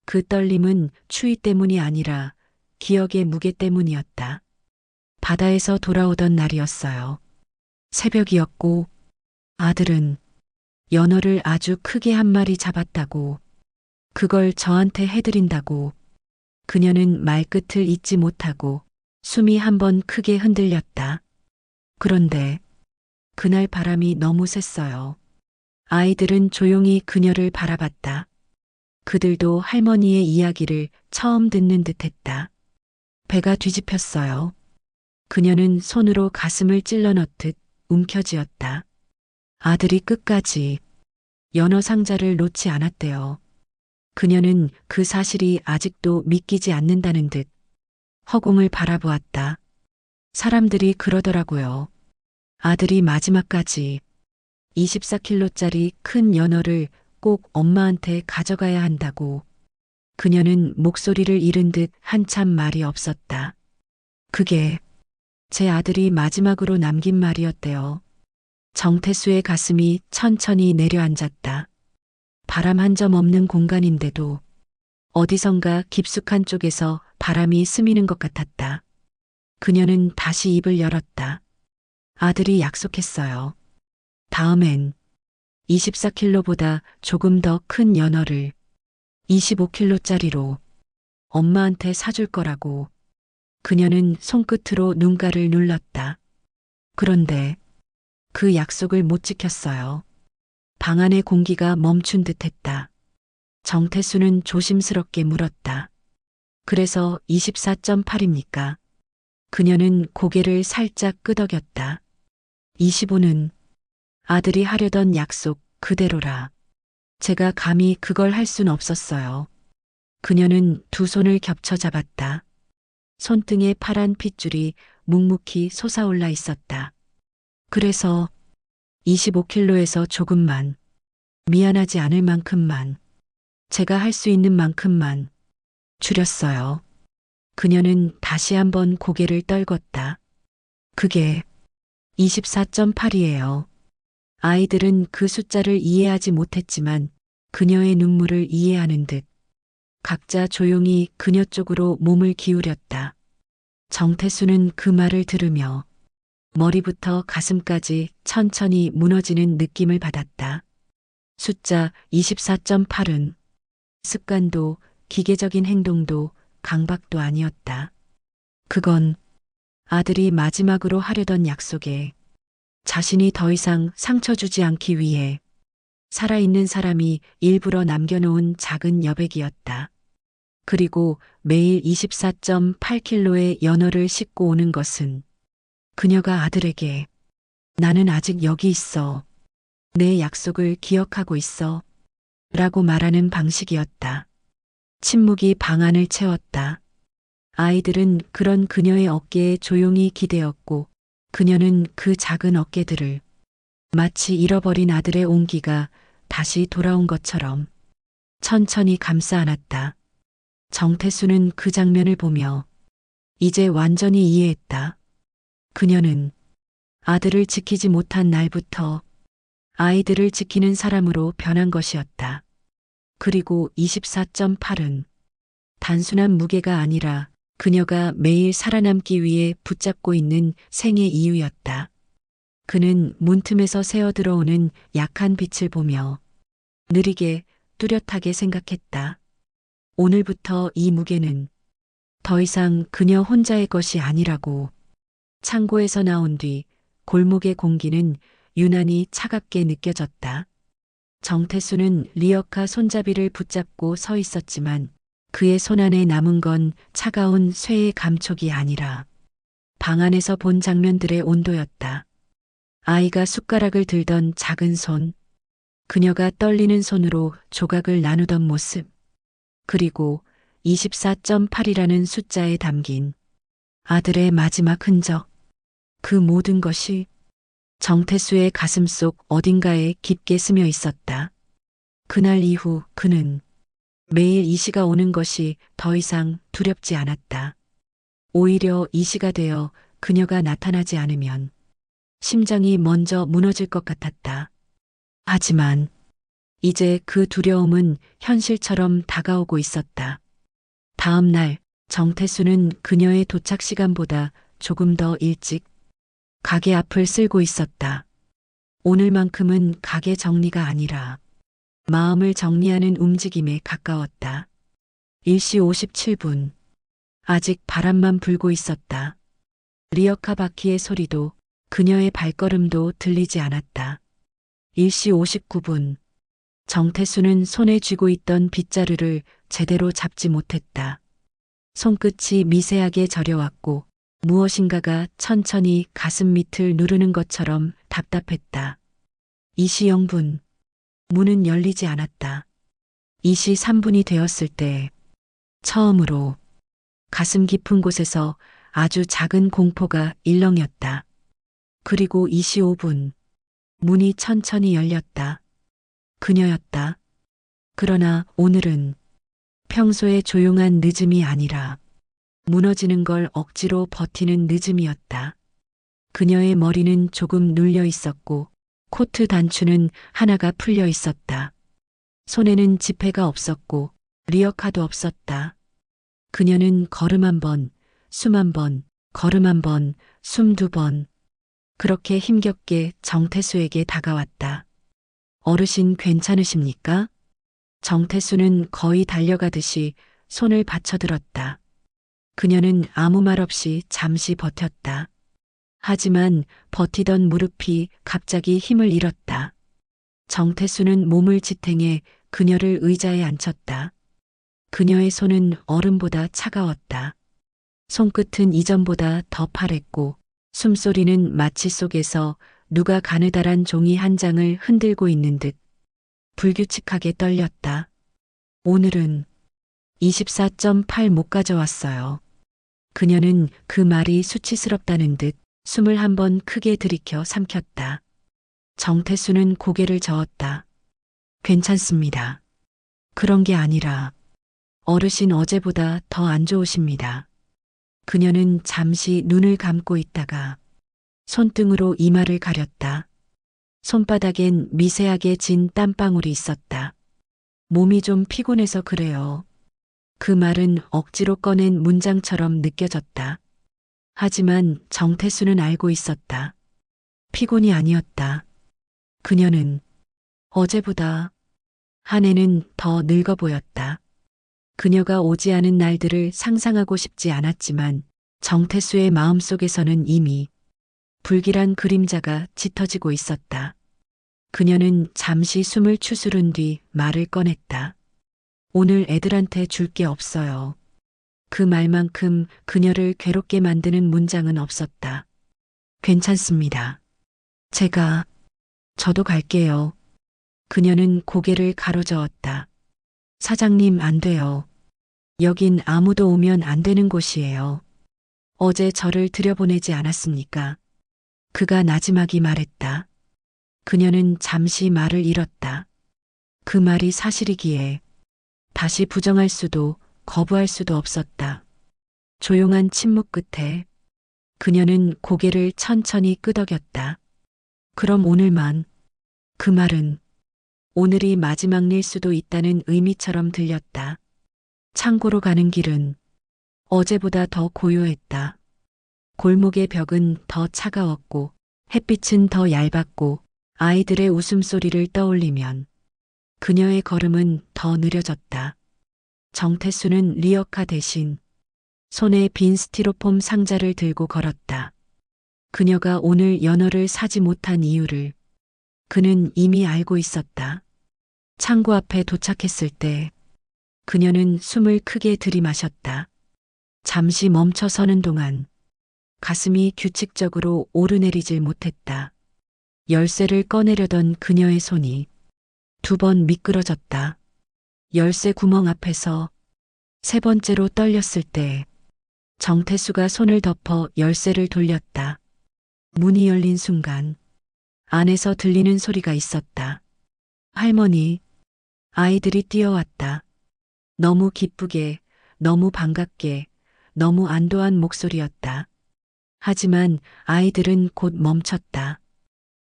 그 떨림은 추위 때문이 아니라 기억의 무게 때문이었다. 바다에서 돌아오던 날이었어요. 새벽이었고 아들은 연어를 아주 크게 한 마리 잡았다고, 그걸 저한테 해드린다고. 그녀는 말끝을 잇지 못하고 숨이 한번 크게 흔들렸다. 그런데 그날 바람이 너무 셌어요. 아이들은 조용히 그녀를 바라봤다. 그들도 할머니의 이야기를 처음 듣는 듯했다. 배가 뒤집혔어요. 그녀는 손으로 가슴을 찔러 넣듯 움켜쥐었다. 아들이 끝까지 연어 상자를 놓지 않았대요. 그녀는 그 사실이 아직도 믿기지 않는다는 듯 허공을 바라보았다. 사람들이 그러더라고요. 아들이 마지막까지 24kg짜리 큰 연어를 꼭 엄마한테 가져가야 한다고. 그녀는 목소리를 잃은 듯 한참 말이 없었다. 그게 제 아들이 마지막으로 남긴 말이었대요. 정태수의 가슴이 천천히 내려앉았다. 바람 한 점 없는 공간인데도 어디선가 깊숙한 쪽에서 바람이 스미는 것 같았다. 그녀는 다시 입을 열었다. 아들이 약속했어요. 다음엔 24kg보다 조금 더 큰 연어를 25kg짜리로 엄마한테 사줄 거라고. 그녀는 손끝으로 눈가를 눌렀다. 그런데 그 약속을 못 지켰어요. 방 안의 공기가 멈춘 듯 했다. 정태수는 조심스럽게 물었다. 그래서 24.8입니까? 그녀는 고개를 살짝 끄덕였다. 25는 아들이 하려던 약속 그대로라. 제가 감히 그걸 할 순 없었어요. 그녀는 두 손을 겹쳐 잡았다. 손등에 파란 핏줄이 묵묵히 솟아올라 있었다. 그래서 25kg에서 조금만, 미안하지 않을 만큼만, 제가 할 수 있는 만큼만 줄였어요. 그녀는 다시 한번 고개를 떨궜다. 그게 24.8이에요. 아이들은 그 숫자를 이해하지 못했지만 그녀의 눈물을 이해하는 듯 각자 조용히 그녀 쪽으로 몸을 기울였다. 정태수는 그 말을 들으며 머리부터 가슴까지 천천히 무너지는 느낌을 받았다. 숫자 24.8은 습관도 기계적인 행동도 강박도 아니었다. 그건 아들이 마지막으로 하려던 약속에 자신이 더 이상 상처 주지 않기 위해 살아있는 사람이 일부러 남겨놓은 작은 여백이었다. 그리고 매일 24.8kg의 연어를 싣고 오는 것은 그녀가 아들에게 나는 아직 여기 있어. 내 약속을 기억하고 있어. 라고 말하는 방식이었다. 침묵이 방 안을 채웠다. 아이들은 그런 그녀의 어깨에 조용히 기대었고 그녀는 그 작은 어깨들을 마치 잃어버린 아들의 온기가 다시 돌아온 것처럼 천천히 감싸 안았다. 정태수는 그 장면을 보며 이제 완전히 이해했다. 그녀는 아들을 지키지 못한 날부터 아이들을 지키는 사람으로 변한 것이었다. 그리고 24.8은 단순한 무게가 아니라 그녀가 매일 살아남기 위해 붙잡고 있는 생의 이유였다. 그는 문틈에서 새어 들어오는 약한 빛을 보며 느리게 뚜렷하게 생각했다. 오늘부터 이 무게는 더 이상 그녀 혼자의 것이 아니라고. 창고에서 나온 뒤 골목의 공기는 유난히 차갑게 느껴졌다. 정태수는 리어카 손잡이를 붙잡고 서 있었지만 그의 손 안에 남은 건 차가운 쇠의 감촉이 아니라 방 안에서 본 장면들의 온도였다. 아이가 숟가락을 들던 작은 손, 그녀가 떨리는 손으로 조각을 나누던 모습, 그리고 24.8이라는 숫자에 담긴 아들의 마지막 흔적. 그 모든 것이 정태수의 가슴 속 어딘가에 깊게 스며 있었다. 그날 이후 그는 매일 이 시가 오는 것이 더 이상 두렵지 않았다. 오히려 이 시가 되어 그녀가 나타나지 않으면 심장이 먼저 무너질 것 같았다. 하지만 이제 그 두려움은 현실처럼 다가오고 있었다. 다음 날 정태수는 그녀의 도착 시간보다 조금 더 일찍 가게 앞을 쓸고 있었다. 오늘만큼은 가게 정리가 아니라 마음을 정리하는 움직임에 가까웠다. 1시 57분. 아직 바람만 불고 있었다. 리어카 바퀴의 소리도 그녀의 발걸음도 들리지 않았다. 1시 59분. 정태수는 손에 쥐고 있던 빗자루를 제대로 잡지 못했다. 손끝이 미세하게 저려왔고 무엇인가가 천천히 가슴 밑을 누르는 것처럼 답답했다. 2시 0분. 문은 열리지 않았다. 2시 3분이 되었을 때 처음으로 가슴 깊은 곳에서 아주 작은 공포가 일렁였다. 그리고 2시 5분. 문이 천천히 열렸다. 그녀였다. 그러나 오늘은 평소의 조용한 늦음이 아니라 무너지는 걸 억지로 버티는 늦음이었다. 그녀의 머리는 조금 눌려 있었고 코트 단추는 하나가 풀려 있었다. 손에는 지폐가 없었고 리어카도 없었다. 그녀는 걸음 한 번, 숨 한 번, 걸음 한 번, 숨 두 번. 그렇게 힘겹게 정태수에게 다가왔다. 어르신 괜찮으십니까? 정태수는 거의 달려가듯이 손을 받쳐들었다. 그녀는 아무 말 없이 잠시 버텼다. 하지만 버티던 무릎이 갑자기 힘을 잃었다. 정태수는 몸을 지탱해 그녀를 의자에 앉혔다. 그녀의 손은 얼음보다 차가웠다. 손끝은 이전보다 더 파랬고 숨소리는 마취 속에서 누가 가느다란 종이 한 장을 흔들고 있는 듯 불규칙하게 떨렸다. 오늘은 24.8 못 가져왔어요. 그녀는 그 말이 수치스럽다는 듯 숨을 한 번 크게 들이켜 삼켰다. 정태수는 고개를 저었다. 괜찮습니다. 그런 게 아니라 어르신 어제보다 더 안 좋으십니다. 그녀는 잠시 눈을 감고 있다가 손등으로 이마를 가렸다. 손바닥엔 미세하게 진 땀방울이 있었다. 몸이 좀 피곤해서 그래요. 그 말은 억지로 꺼낸 문장처럼 느껴졌다. 하지만 정태수는 알고 있었다. 피곤이 아니었다. 그녀는 어제보다 한 해는 더 늙어 보였다. 그녀가 오지 않은 날들을 상상하고 싶지 않았지만 정태수의 마음속에서는 이미 불길한 그림자가 짙어지고 있었다. 그녀는 잠시 숨을 추스른 뒤 말을 꺼냈다. 오늘 애들한테 줄 게 없어요. 그 말만큼 그녀를 괴롭게 만드는 문장은 없었다. 괜찮습니다. 저도 갈게요. 그녀는 고개를 가로저었다. 사장님 안 돼요. 여긴 아무도 오면 안 되는 곳이에요. 어제 저를 들여보내지 않았습니까? 그가 나지막이 말했다. 그녀는 잠시 말을 잃었다. 그 말이 사실이기에 다시 부정할 수도 거부할 수도 없었다. 조용한 침묵 끝에 그녀는 고개를 천천히 끄덕였다. 그럼 오늘만. 그 말은 오늘이 마지막 일 수도 있다는 의미처럼 들렸다. 창고로 가는 길은 어제보다 더 고요했다. 골목의 벽은 더 차가웠고 햇빛은 더 얇았고 아이들의 웃음소리를 떠올리면 그녀의 걸음은 더 느려졌다. 정태수는 리어카 대신 손에 빈 스티로폼 상자를 들고 걸었다. 그녀가 오늘 연어를 사지 못한 이유를 그는 이미 알고 있었다. 창고 앞에 도착했을 때 그녀는 숨을 크게 들이마셨다. 잠시 멈춰 서는 동안 가슴이 규칙적으로 오르내리질 못했다. 열쇠를 꺼내려던 그녀의 손이 두 번 미끄러졌다. 열쇠 구멍 앞에서 세 번째로 떨렸을 때 정태수가 손을 덮어 열쇠를 돌렸다. 문이 열린 순간 안에서 들리는 소리가 있었다. 할머니, 아이들이 뛰어왔다. 너무 기쁘게, 너무 반갑게, 너무 안도한 목소리였다. 하지만 아이들은 곧 멈췄다.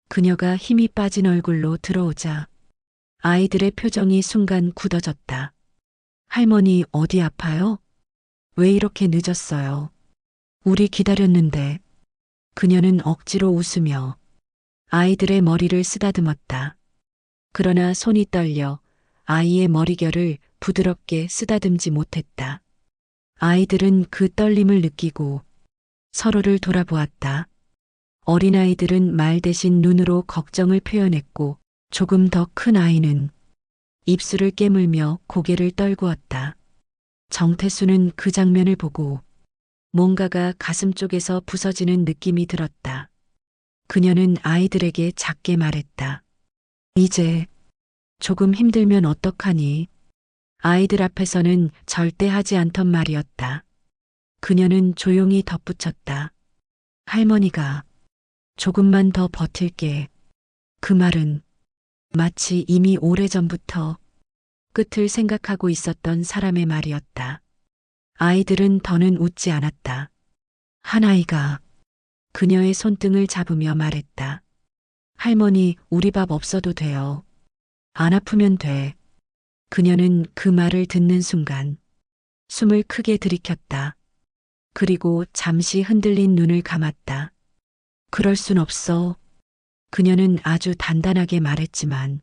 그녀가 힘이 빠진 얼굴로 들어오자 아이들의 표정이 순간 굳어졌다. 할머니 어디 아파요? 왜 이렇게 늦었어요? 우리 기다렸는데. 그녀는 억지로 웃으며 아이들의 머리를 쓰다듬었다. 그러나 손이 떨려 아이의 머리결을 부드럽게 쓰다듬지 못했다. 아이들은 그 떨림을 느끼고 서로를 돌아보았다. 어린아이들은 말 대신 눈으로 걱정을 표현했고 조금 더 큰 아이는 입술을 깨물며 고개를 떨구었다. 정태수는 그 장면을 보고 뭔가가 가슴 쪽에서 부서지는 느낌이 들었다. 그녀는 아이들에게 작게 말했다. 이제 조금 힘들면 어떡하니? 아이들 앞에서는 절대 하지 않던 말이었다. 그녀는 조용히 덧붙였다. 할머니가 조금만 더 버틸게. 그 말은 마치 이미 오래전부터 끝을 생각하고 있었던 사람의 말이었다. 아이들은 더는 웃지 않았다. 한 아이가 그녀의 손등을 잡으며 말했다. 할머니, 우리 밥 없어도 돼요. 안 아프면 돼. 그녀는 그 말을 듣는 순간 숨을 크게 들이켰다. 그리고 잠시 흔들린 눈을 감았다. 그럴 순 없어. 그녀는 아주 단단하게 말했지만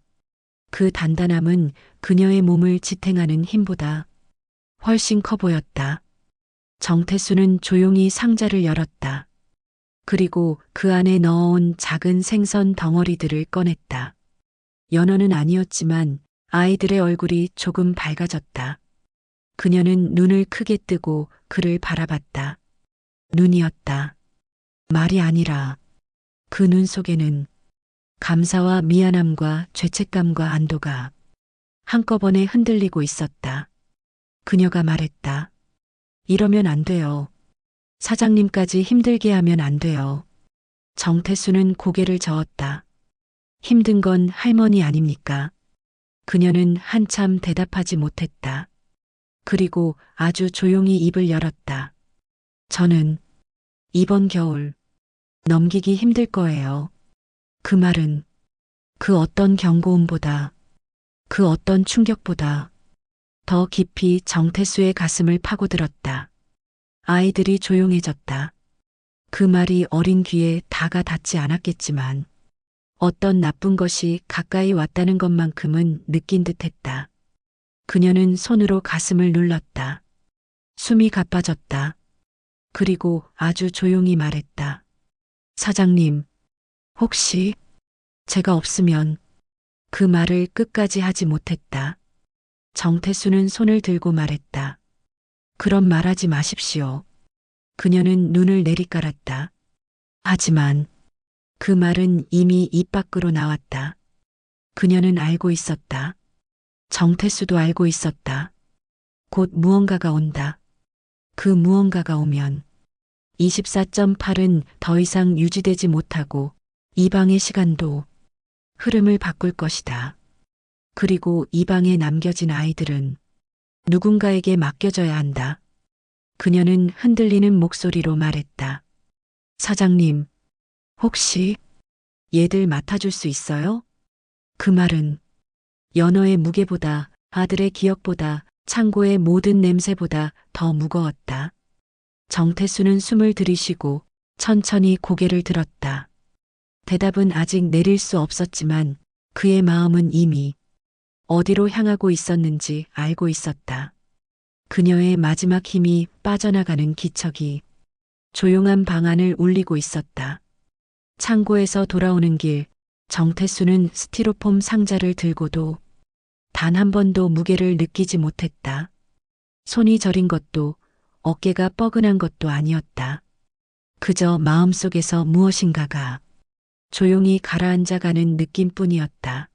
그 단단함은 그녀의 몸을 지탱하는 힘보다 훨씬 커 보였다. 정태수는 조용히 상자를 열었다. 그리고 그 안에 넣어온 작은 생선 덩어리들을 꺼냈다. 연어는 아니었지만 아이들의 얼굴이 조금 밝아졌다. 그녀는 눈을 크게 뜨고 그를 바라봤다. 눈이었다. 말이 아니라 그 눈 속에는 감사와 미안함과 죄책감과 안도가 한꺼번에 흔들리고 있었다. 그녀가 말했다. 이러면 안 돼요. 사장님까지 힘들게 하면 안 돼요. 정태수는 고개를 저었다. 힘든 건 할머니 아닙니까? 그녀는 한참 대답하지 못했다. 그리고 아주 조용히 입을 열었다. 저는 이번 겨울 넘기기 힘들 거예요. 그 말은 그 어떤 경고음보다 그 어떤 충격보다 더 깊이 정태수의 가슴을 파고들었다. 아이들이 조용해졌다. 그 말이 어린 귀에 다가 닿지 않았겠지만 어떤 나쁜 것이 가까이 왔다는 것만큼은 느낀 듯했다. 그녀는 손으로 가슴을 눌렀다. 숨이 가빠졌다. 그리고 아주 조용히 말했다. 사장님, 혹시 제가 없으면 그 말을 끝까지 하지 못했다. 정태수는 손을 들고 말했다. 그런 말하지 마십시오. 그녀는 눈을 내리깔았다. 하지만 그 말은 이미 입 밖으로 나왔다. 그녀는 알고 있었다. 정태수도 알고 있었다. 곧 무언가가 온다. 그 무언가가 오면 24.8은 더 이상 유지되지 못하고 이 방의 시간도 흐름을 바꿀 것이다. 그리고 이 방에 남겨진 아이들은 누군가에게 맡겨져야 한다. 그녀는 흔들리는 목소리로 말했다. 사장님, 혹시 얘들 맡아줄 수 있어요? 그 말은 연어의 무게보다 아들의 기억보다 창고의 모든 냄새보다 더 무거웠다. 정태수는 숨을 들이쉬고 천천히 고개를 들었다. 대답은 아직 내릴 수 없었지만 그의 마음은 이미 어디로 향하고 있었는지 알고 있었다. 그녀의 마지막 힘이 빠져나가는 기척이 조용한 방 안을 울리고 있었다. 창고에서 돌아오는 길, 정태수는 스티로폼 상자를 들고도 단 한 번도 무게를 느끼지 못했다. 손이 저린 것도 어깨가 뻐근한 것도 아니었다. 그저 마음속에서 무엇인가가 조용히 가라앉아가는 느낌뿐이었다.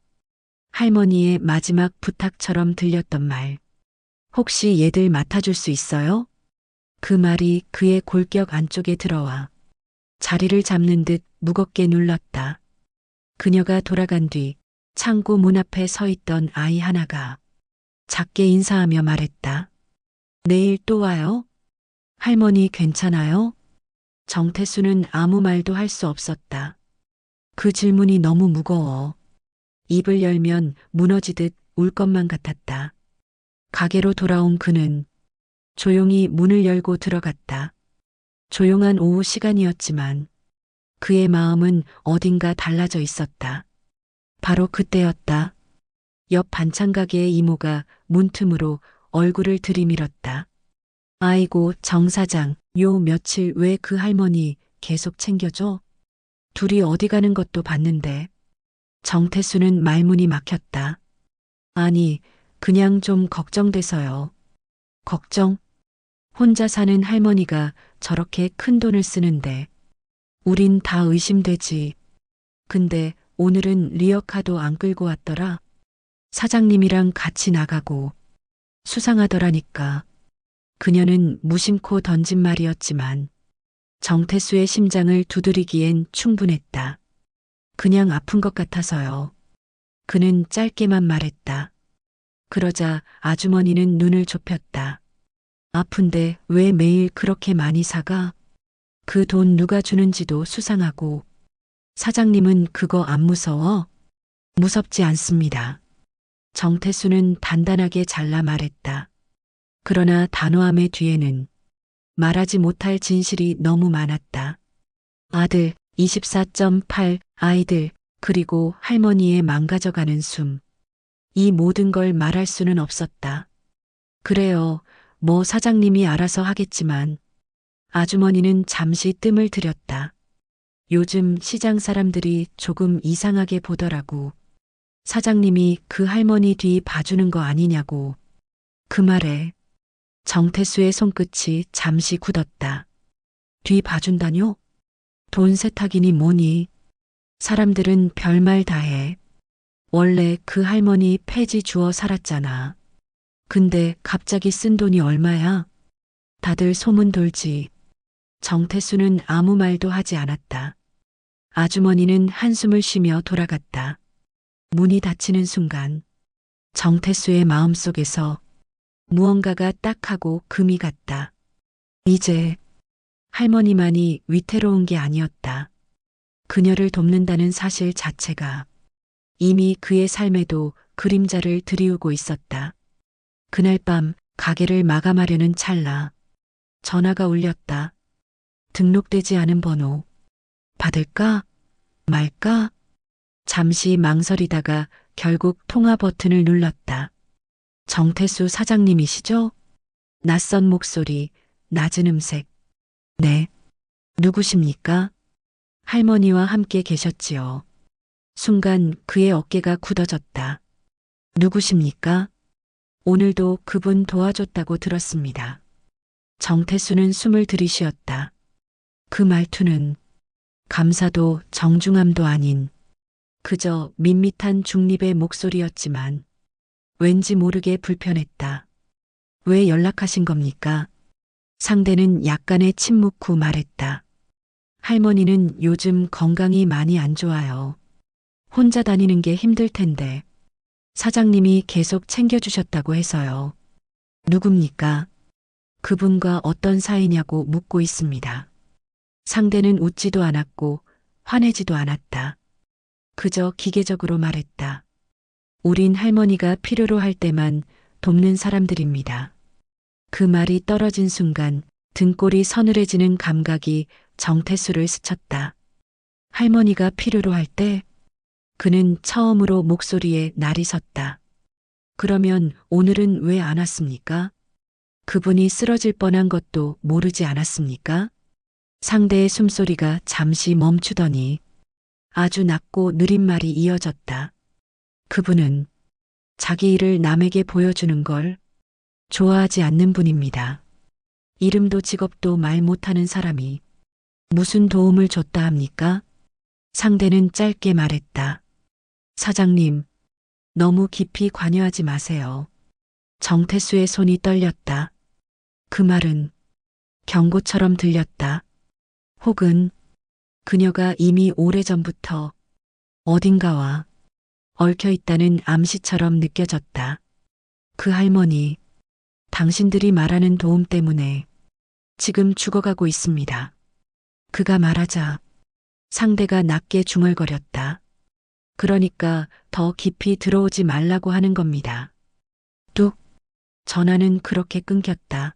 할머니의 마지막 부탁처럼 들렸던 말. 혹시 얘들 맡아줄 수 있어요? 그 말이 그의 골격 안쪽에 들어와 자리를 잡는 듯 무겁게 눌렀다. 그녀가 돌아간 뒤 창고 문 앞에 서 있던 아이 하나가 작게 인사하며 말했다. 내일 또 와요? 할머니 괜찮아요? 정태수는 아무 말도 할 수 없었다. 그 질문이 너무 무거워. 입을 열면 무너지듯 울 것만 같았다. 가게로 돌아온 그는 조용히 문을 열고 들어갔다. 조용한 오후 시간이었지만 그의 마음은 어딘가 달라져 있었다. 바로 그때였다. 옆 반찬 가게의 이모가 문틈으로 얼굴을 들이밀었다. 아이고, 정 사장, 요 며칠 왜 그 할머니 계속 챙겨줘? 둘이 어디 가는 것도 봤는데. 정태수는 말문이 막혔다. 아니, 그냥 좀 걱정돼서요. 걱정? 혼자 사는 할머니가 저렇게 큰 돈을 쓰는데 우린 다 의심되지. 근데 오늘은 리어카도 안 끌고 왔더라. 사장님이랑 같이 나가고 수상하더라니까. 그녀는 무심코 던진 말이었지만 정태수의 심장을 두드리기엔 충분했다. 그냥 아픈 것 같아서요. 그는 짧게만 말했다. 그러자 아주머니는 눈을 좁혔다. 아픈데 왜 매일 그렇게 많이 사가? 그 돈 누가 주는지도 수상하고. 사장님은 그거 안 무서워? 무섭지 않습니다. 정태수는 단단하게 잘라 말했다. 그러나 단호함의 뒤에는 말하지 못할 진실이 너무 많았다. 아들 24.8, 아이들, 그리고 할머니의 망가져가는 숨. 이 모든 걸 말할 수는 없었다. 그래요. 뭐 사장님이 알아서 하겠지만. 아주머니는 잠시 뜸을 들였다. 요즘 시장 사람들이 조금 이상하게 보더라고. 사장님이 그 할머니 뒤 봐주는 거 아니냐고. 그 말에 정태수의 손끝이 잠시 굳었다. 뒤 봐준다뇨? 돈 세탁이니 뭐니? 사람들은 별말 다 해. 원래 그 할머니 폐지 주워 살았잖아. 근데 갑자기 쓴 돈이 얼마야? 다들 소문 돌지. 정태수는 아무 말도 하지 않았다. 아주머니는 한숨을 쉬며 돌아갔다. 문이 닫히는 순간 정태수의 마음속에서 무언가가 딱하고 금이 갔다. 이제 할머니만이 위태로운 게 아니었다. 그녀를 돕는다는 사실 자체가 이미 그의 삶에도 그림자를 드리우고 있었다. 그날 밤 가게를 마감하려는 찰나 전화가 울렸다. 등록되지 않은 번호. 받을까? 말까? 잠시 망설이다가 결국 통화 버튼을 눌렀다. 정태수 사장님이시죠? 낯선 목소리, 낮은 음색. 네. 누구십니까? 할머니와 함께 계셨지요. 순간 그의 어깨가 굳어졌다. 누구십니까? 오늘도 그분 도와줬다고 들었습니다. 정태수는 숨을 들이쉬었다. 그 말투는 감사도 정중함도 아닌 그저 밋밋한 중립의 목소리였지만 왠지 모르게 불편했다. 왜 연락하신 겁니까? 상대는 약간의 침묵 후 말했다. 할머니는 요즘 건강이 많이 안 좋아요. 혼자 다니는 게 힘들 텐데 사장님이 계속 챙겨주셨다고 해서요. 누굽니까? 그분과 어떤 사이냐고 묻고 있습니다. 상대는 웃지도 않았고 화내지도 않았다. 그저 기계적으로 말했다. 우린 할머니가 필요로 할 때만 돕는 사람들입니다. 그 말이 떨어진 순간 등골이 서늘해지는 감각이 정태수를 스쳤다. 할머니가 필요로 할 때 그는 처음으로 목소리에 날이 섰다. 그러면 오늘은 왜 안 왔습니까? 그분이 쓰러질 뻔한 것도 모르지 않았습니까? 상대의 숨소리가 잠시 멈추더니 아주 낮고 느린 말이 이어졌다. 그분은 자기 일을 남에게 보여주는 걸 좋아하지 않는 분입니다. 이름도 직업도 말 못하는 사람이 무슨 도움을 줬다 합니까? 상대는 짧게 말했다. 사장님, 너무 깊이 관여하지 마세요. 정태수의 손이 떨렸다. 그 말은 경고처럼 들렸다. 혹은 그녀가 이미 오래전부터 어딘가와 얽혀 있다는 암시처럼 느껴졌다. 그 할머니, 당신들이 말하는 도움 때문에 지금 죽어가고 있습니다. 그가 말하자 상대가 낮게 중얼거렸다. 그러니까 더 깊이 들어오지 말라고 하는 겁니다. 뚝. 전화는 그렇게 끊겼다.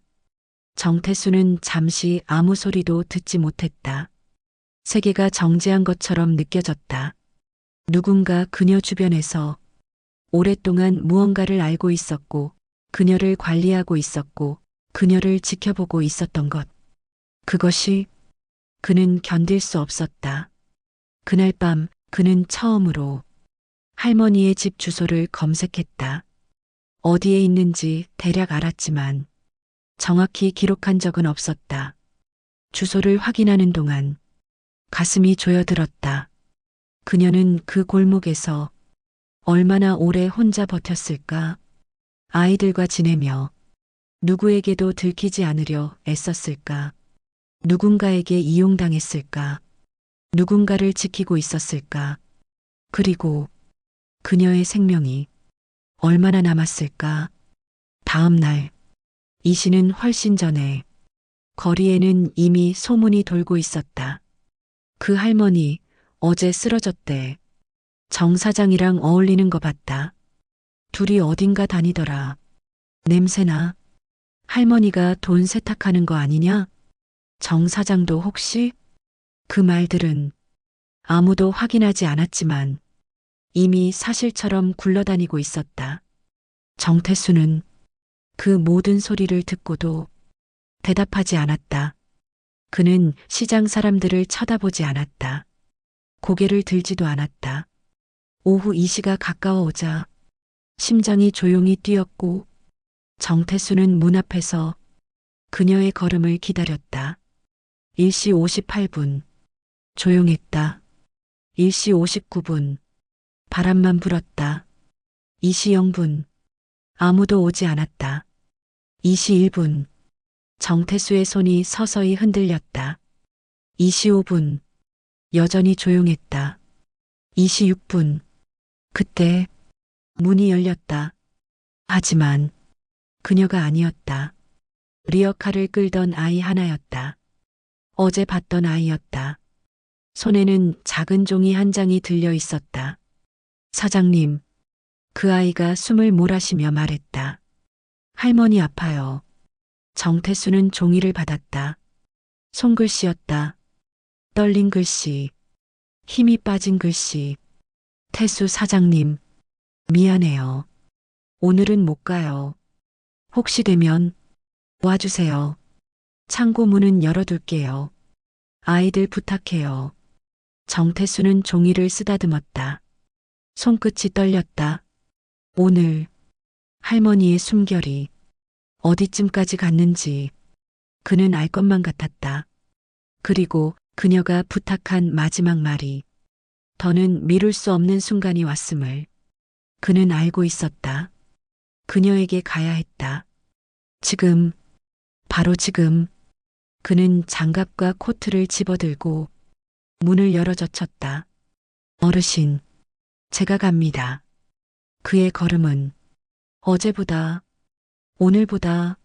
정태수는 잠시 아무 소리도 듣지 못했다. 세계가 정지한 것처럼 느껴졌다. 누군가 그녀 주변에서 오랫동안 무언가를 알고 있었고, 그녀를 관리하고 있었고, 그녀를 지켜보고 있었던 것. 그것이 그는 견딜 수 없었다. 그날 밤 그는 처음으로 할머니의 집 주소를 검색했다. 어디에 있는지 대략 알았지만 정확히 기록한 적은 없었다. 주소를 확인하는 동안 가슴이 조여들었다. 그녀는 그 골목에서 얼마나 오래 혼자 버텼을까? 아이들과 지내며 누구에게도 들키지 않으려 애썼을까? 누군가에게 이용당했을까? 누군가를 지키고 있었을까? 그리고 그녀의 생명이 얼마나 남았을까? 다음 날, 이 씨는 훨씬 전에 거리에는 이미 소문이 돌고 있었다. 그 할머니 어제 쓰러졌대. 정 사장이랑 어울리는 거 봤다. 둘이 어딘가 다니더라. 냄새나. 할머니가 돈 세탁하는 거 아니냐? 정 사장도 혹시? 그 말들은 아무도 확인하지 않았지만 이미 사실처럼 굴러다니고 있었다. 정태수는 그 모든 소리를 듣고도 대답하지 않았다. 그는 시장 사람들을 쳐다보지 않았다. 고개를 들지도 않았다. 오후 2시가 가까워오자 심장이 조용히 뛰었고 정태수는 문 앞에서 그녀의 걸음을 기다렸다. 1시 58분. 조용했다. 1시 59분. 바람만 불었다. 2시 0분. 아무도 오지 않았다. 2시 1분. 정태수의 손이 서서히 흔들렸다. 2시 5분. 여전히 조용했다. 2시 6분. 그때 문이 열렸다. 하지만 그녀가 아니었다. 리어카를 끌던 아이 하나였다. 어제 봤던 아이였다. 손에는 작은 종이 한 장이 들려 있었다. 사장님, 그 아이가 숨을 몰아쉬며 말했다. 할머니 아파요. 정태수는 종이를 받았다. 손글씨였다. 떨린 글씨, 힘이 빠진 글씨. 태수 사장님, 미안해요. 오늘은 못 가요. 혹시 되면 와주세요. 창고 문은 열어둘게요. 아이들 부탁해요. 정태수는 종이를 쓰다듬었다. 손끝이 떨렸다. 오늘 할머니의 숨결이 어디쯤까지 갔는지 그는 알 것만 같았다. 그리고 그녀가 부탁한 마지막 말이 더는 미룰 수 없는 순간이 왔음을 그는 알고 있었다. 그녀에게 가야 했다. 지금, 바로 지금. 그는 장갑과 코트를 집어들고 문을 열어젖혔다. 어르신, 제가 갑니다. 그의 걸음은 어제보다, 오늘보다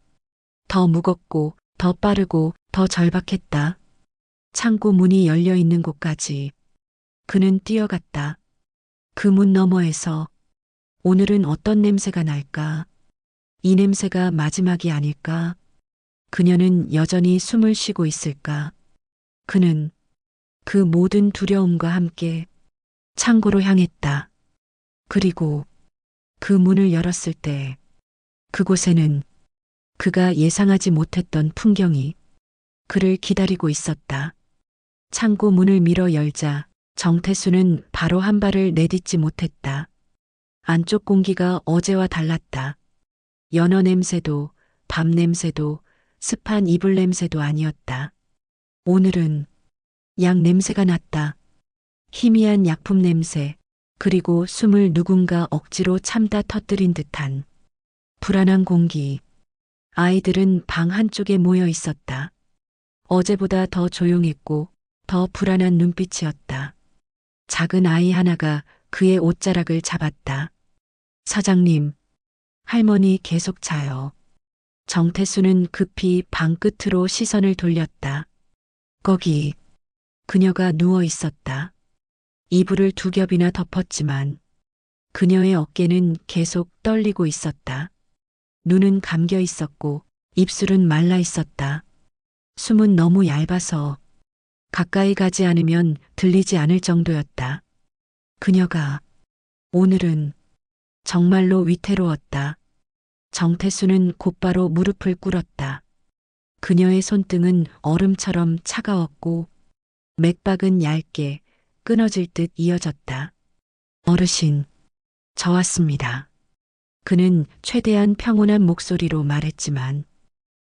더 무겁고 더 빠르고 더 절박했다. 창고 문이 열려 있는 곳까지 그는 뛰어갔다. 그 문 너머에서 오늘은 어떤 냄새가 날까? 이 냄새가 마지막이 아닐까? 그녀는 여전히 숨을 쉬고 있을까? 그는 그 모든 두려움과 함께 창고로 향했다. 그리고 그 문을 열었을 때 그곳에는 그가 예상하지 못했던 풍경이 그를 기다리고 있었다. 창고 문을 밀어 열자 정태수는 바로 한 발을 내딛지 못했다. 안쪽 공기가 어제와 달랐다. 연어 냄새도 밤 냄새도 습한 이불 냄새도 아니었다. 오늘은 약 냄새가 났다. 희미한 약품 냄새, 그리고 숨을 누군가 억지로 참다 터뜨린 듯한 불안한 공기. 아이들은 방 한쪽에 모여 있었다. 어제보다 더 조용했고 더 불안한 눈빛이었다. 작은 아이 하나가 그의 옷자락을 잡았다. 사장님, 할머니 계속 자요. 정태수는 급히 방 끝으로 시선을 돌렸다. 거기 그녀가 누워 있었다. 이불을 두 겹이나 덮었지만 그녀의 어깨는 계속 떨리고 있었다. 눈은 감겨 있었고 입술은 말라 있었다. 숨은 너무 얇아서 가까이 가지 않으면 들리지 않을 정도였다. 그녀가 오늘은 정말로 위태로웠다. 정태수는 곧바로 무릎을 꿇었다. 그녀의 손등은 얼음처럼 차가웠고 맥박은 얇게 끊어질 듯 이어졌다. 어르신, 저 왔습니다. 그는 최대한 평온한 목소리로 말했지만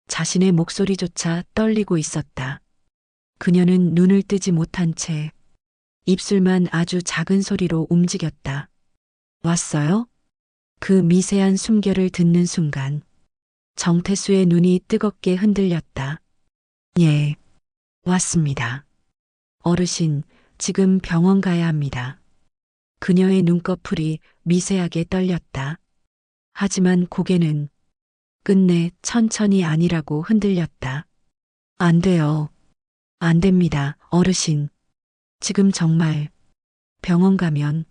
자신의 목소리조차 떨리고 있었다. 그녀는 눈을 뜨지 못한 채 입술만 아주 작은 소리로 움직였다. 왔어요? 그 미세한 숨결을 듣는 순간 정태수의 눈이 뜨겁게 흔들렸다. 예, 왔습니다. 어르신, 지금 병원 가야 합니다. 그녀의 눈꺼풀이 미세하게 떨렸다. 하지만 고개는 끝내 천천히 아니라고 흔들렸다. 안 돼요. 안 됩니다, 어르신. 지금 정말 병원 가면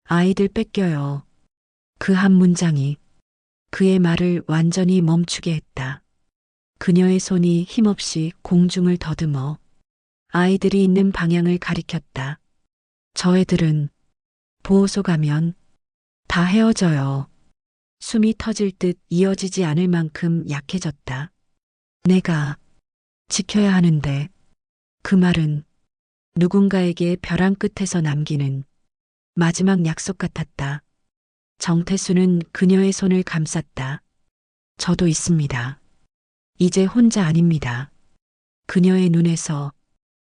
아이들 뺏겨요. 그 한 문장이 그의 말을 완전히 멈추게 했다. 그녀의 손이 힘없이 공중을 더듬어 아이들이 있는 방향을 가리켰다. 저 애들은 보호소 가면 다 헤어져요. 숨이 터질 듯 이어지지 않을 만큼 약해졌다. 내가 지켜야 하는데 그 말은 누군가에게 벼랑 끝에서 남기는 마지막 약속 같았다. 정태수는 그녀의 손을 감쌌다. 저도 있습니다. 이제 혼자 아닙니다. 그녀의 눈에서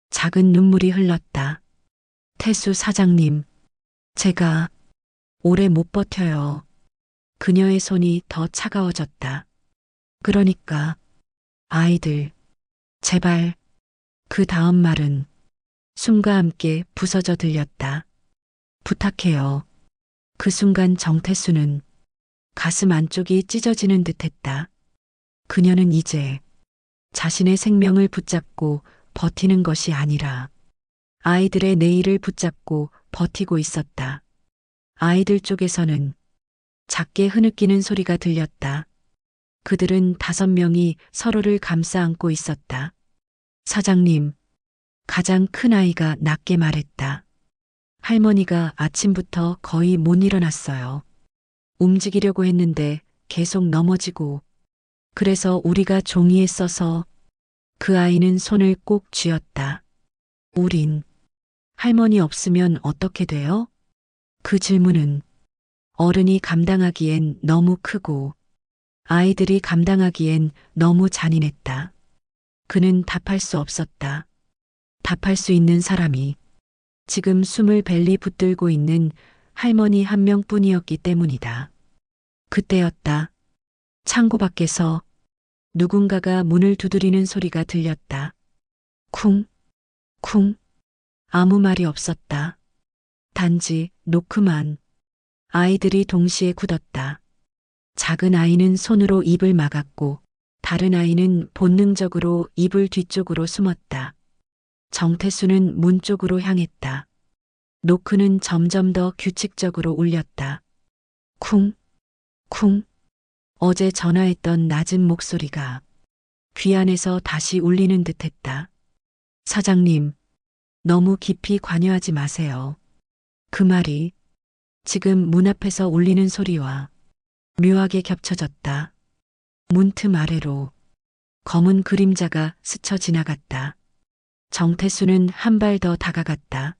작은 눈물이 흘렀다. 태수 사장님, 제가 오래 못 버텨요. 그녀의 손이 더 차가워졌다. 그러니까 아이들, 제발. 그 다음 말은 숨과 함께 부서져 들렸다. 부탁해요. 그 순간 정태수는 가슴 안쪽이 찢어지는 듯했다. 그녀는 이제 자신의 생명을 붙잡고 버티는 것이 아니라 아이들의 내일을 붙잡고 버티고 있었다. 아이들 쪽에서는 작게 흐느끼는 소리가 들렸다. 그들은 5명이 서로를 감싸 안고 있었다. 사장님, 가장 큰 아이가 낮게 말했다. 할머니가 아침부터 거의 못 일어났어요. 움직이려고 했는데 계속 넘어지고, 그래서 우리가 종이에 써서. 그 아이는 손을 꼭 쥐었다. 우린 할머니 없으면 어떻게 돼요? 그 질문은 어른이 감당하기엔 너무 크고 아이들이 감당하기엔 너무 잔인했다. 그는 답할 수 없었다. 답할 수 있는 사람이 지금 숨을 벨리 붙들고 있는 할머니 한 명뿐이었기 때문이다. 그때였다. 창고 밖에서 누군가가 문을 두드리는 소리가 들렸다. 쿵, 쿵. 아무 말이 없었다. 단지 노크만. 아이들이 동시에 굳었다. 작은 아이는 손으로 입을 막았고 다른 아이는 본능적으로 이불 뒤쪽으로 숨었다. 정태수는 문 쪽으로 향했다. 노크는 점점 더 규칙적으로 울렸다. 쿵, 쿵. 어제 전화했던 낮은 목소리가 귀 안에서 다시 울리는 듯했다. 사장님, 너무 깊이 관여하지 마세요. 그 말이 지금 문 앞에서 울리는 소리와 묘하게 겹쳐졌다. 문틈 아래로 검은 그림자가 스쳐 지나갔다. 정태수는 한 발 더 다가갔다.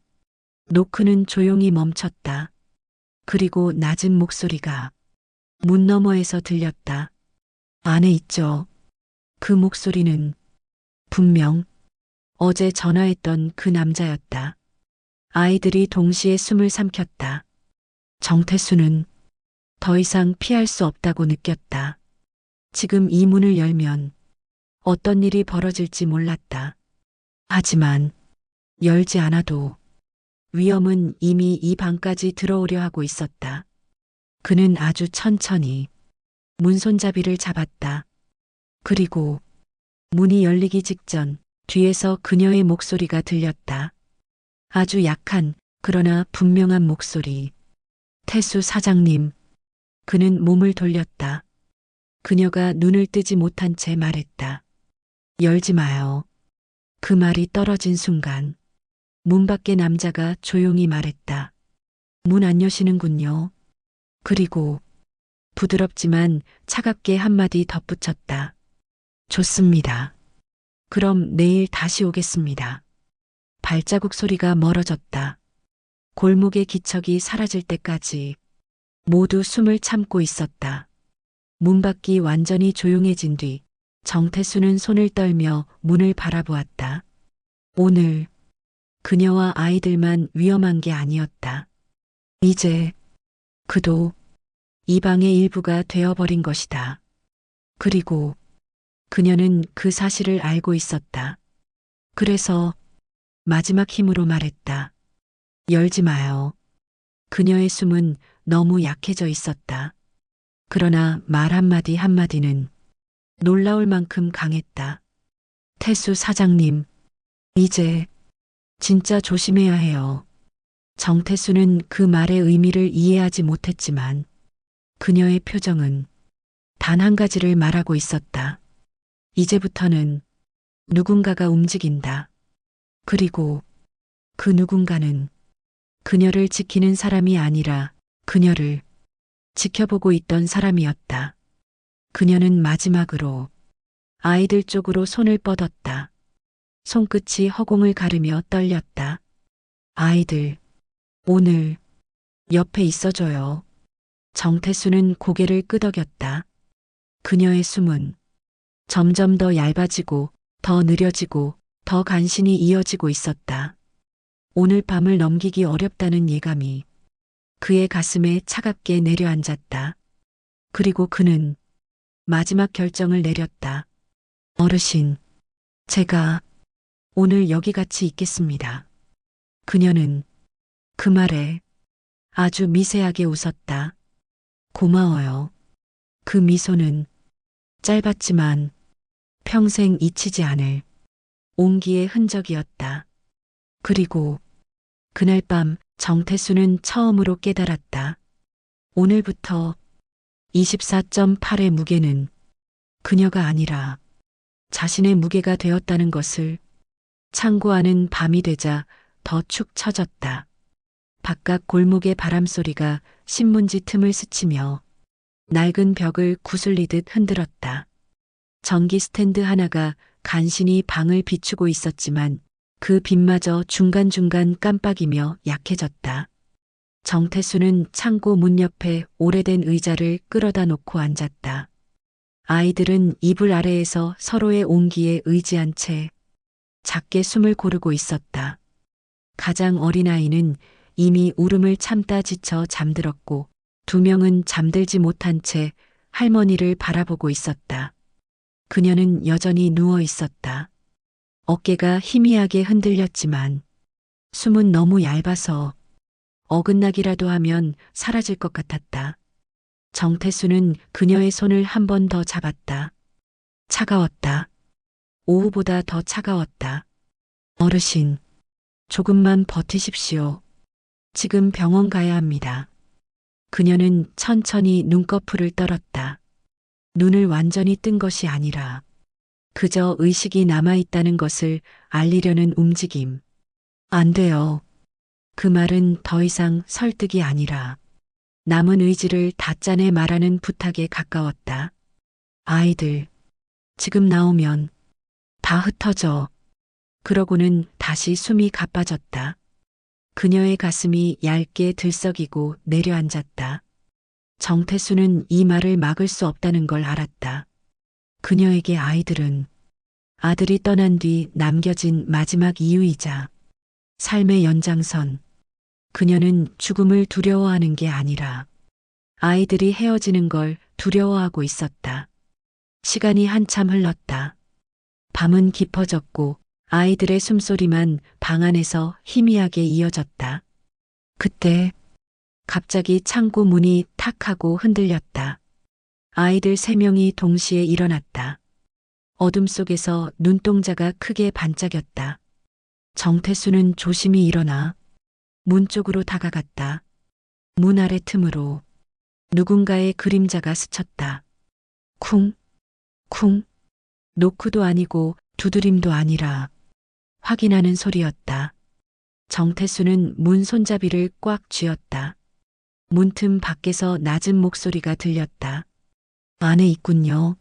노크는 조용히 멈췄다. 그리고 낮은 목소리가 문 너머에서 들렸다. 안에 있죠. 그 목소리는 분명 어제 전화했던 그 남자였다. 아이들이 동시에 숨을 삼켰다. 정태수는 더 이상 피할 수 없다고 느꼈다. 지금 이 문을 열면 어떤 일이 벌어질지 몰랐다. 하지만 열지 않아도 위험은 이미 이 방까지 들어오려 하고 있었다. 그는 아주 천천히 문 손잡이를 잡았다. 그리고 문이 열리기 직전 뒤에서 그녀의 목소리가 들렸다. 아주 약한 그러나 분명한 목소리. 태수 사장님. 그는 몸을 돌렸다. 그녀가 눈을 뜨지 못한 채 말했다. 열지 마요. 그 말이 떨어진 순간 문 밖의 남자가 조용히 말했다. 문 안 여시는군요. 그리고 부드럽지만 차갑게 한마디 덧붙였다. 좋습니다. 그럼 내일 다시 오겠습니다. 발자국 소리가 멀어졌다. 골목의 기척이 사라질 때까지 모두 숨을 참고 있었다. 문 밖이 완전히 조용해진 뒤 정태수는 손을 떨며 문을 바라보았다. 오늘 그녀와 아이들만 위험한 게 아니었다. 이제 그도 이 방의 일부가 되어버린 것이다. 그리고 그녀는 그 사실을 알고 있었다. 그래서 마지막 힘으로 말했다. 열지 마요. 그녀의 숨은 너무 약해져 있었다. 그러나 말 한마디 한마디는 놀라울 만큼 강했다. 태수 사장님, 이제 진짜 조심해야 해요. 정태수는 그 말의 의미를 이해하지 못했지만 그녀의 표정은 단 한 가지를 말하고 있었다. 이제부터는 누군가가 움직인다. 그리고 그 누군가는 그녀를 지키는 사람이 아니라 그녀를 지켜보고 있던 사람이었다. 그녀는 마지막으로 아이들 쪽으로 손을 뻗었다. 손끝이 허공을 가르며 떨렸다. 아이들, 오늘 옆에 있어줘요. 정태수는 고개를 끄덕였다. 그녀의 숨은 점점 더 얇아지고 더 느려지고 더 간신히 이어지고 있었다. 오늘 밤을 넘기기 어렵다는 예감이 그의 가슴에 차갑게 내려앉았다. 그리고 그는 마지막 결정을 내렸다. 어르신, 제가 오늘 여기 같이 있겠습니다. 그녀는 그 말에 아주 미세하게 웃었다. 고마워요. 그 미소는 짧았지만 평생 잊히지 않을 온기의 흔적이었다. 그리고 그날 밤 정태수는 처음으로 깨달았다. 오늘부터 24.8의 무게는 그녀가 아니라 자신의 무게가 되었다는 것을. 창고 안은 밤이 되자 더 축 처졌다. 바깥 골목의 바람소리가 신문지 틈을 스치며 낡은 벽을 구슬리듯 흔들었다. 전기 스탠드 하나가 간신히 방을 비추고 있었지만 그 빛마저 중간중간 깜빡이며 약해졌다. 정태수는 창고 문 옆에 오래된 의자를 끌어다 놓고 앉았다. 아이들은 이불 아래에서 서로의 온기에 의지한 채 작게 숨을 고르고 있었다. 가장 어린 아이는 이미 울음을 참다 지쳐 잠들었고 두 명은 잠들지 못한 채 할머니를 바라보고 있었다. 그녀는 여전히 누워 있었다. 어깨가 희미하게 흔들렸지만 숨은 너무 얇아서 어긋나기라도 하면 사라질 것 같았다. 정태수는 그녀의 손을 한 번 더 잡았다. 차가웠다. 오후보다 더 차가웠다. 어르신, 조금만 버티십시오. 지금 병원 가야 합니다. 그녀는 천천히 눈꺼풀을 떨었다. 눈을 완전히 뜬 것이 아니라 그저 의식이 남아있다는 것을 알리려는 움직임. 안 돼요. 그 말은 더 이상 설득이 아니라 남은 의지를 다 짜내 말하는 부탁에 가까웠다. 아이들, 지금 나오면 다 흩어져. 그러고는 다시 숨이 가빠졌다. 그녀의 가슴이 얇게 들썩이고 내려앉았다. 정태수는 이 말을 막을 수 없다는 걸 알았다. 그녀에게 아이들은 아들이 떠난 뒤 남겨진 마지막 이유이자 삶의 연장선. 그녀는 죽음을 두려워하는 게 아니라 아이들이 헤어지는 걸 두려워하고 있었다. 시간이 한참 흘렀다. 밤은 깊어졌고 아이들의 숨소리만 방 안에서 희미하게 이어졌다. 그때 갑자기 창고 문이 탁 하고 흔들렸다. 아이들 세 명이 동시에 일어났다. 어둠 속에서 눈동자가 크게 반짝였다. 정태수는 조심히 일어나 문 쪽으로 다가갔다. 문 아래 틈으로 누군가의 그림자가 스쳤다. 쿵, 쿵. 노크도 아니고 두드림도 아니라 확인하는 소리였다. 정태수는 문 손잡이를 꽉 쥐었다. 문틈 밖에서 낮은 목소리가 들렸다. 안에 있군요.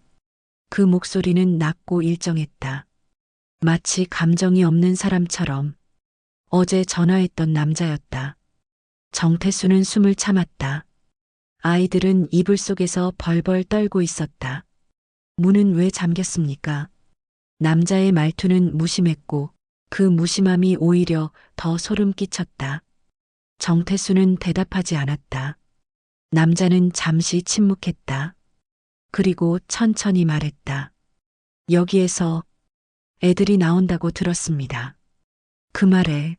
그 목소리는 낮고 일정했다. 마치 감정이 없는 사람처럼. 어제 전화했던 남자였다. 정태수는 숨을 참았다. 아이들은 이불 속에서 벌벌 떨고 있었다. 문은 왜 잠겼습니까? 남자의 말투는 무심했고 그 무심함이 오히려 더 소름 끼쳤다. 정태수는 대답하지 않았다. 남자는 잠시 침묵했다. 그리고 천천히 말했다. 여기에서 애들이 나온다고 들었습니다. 그 말에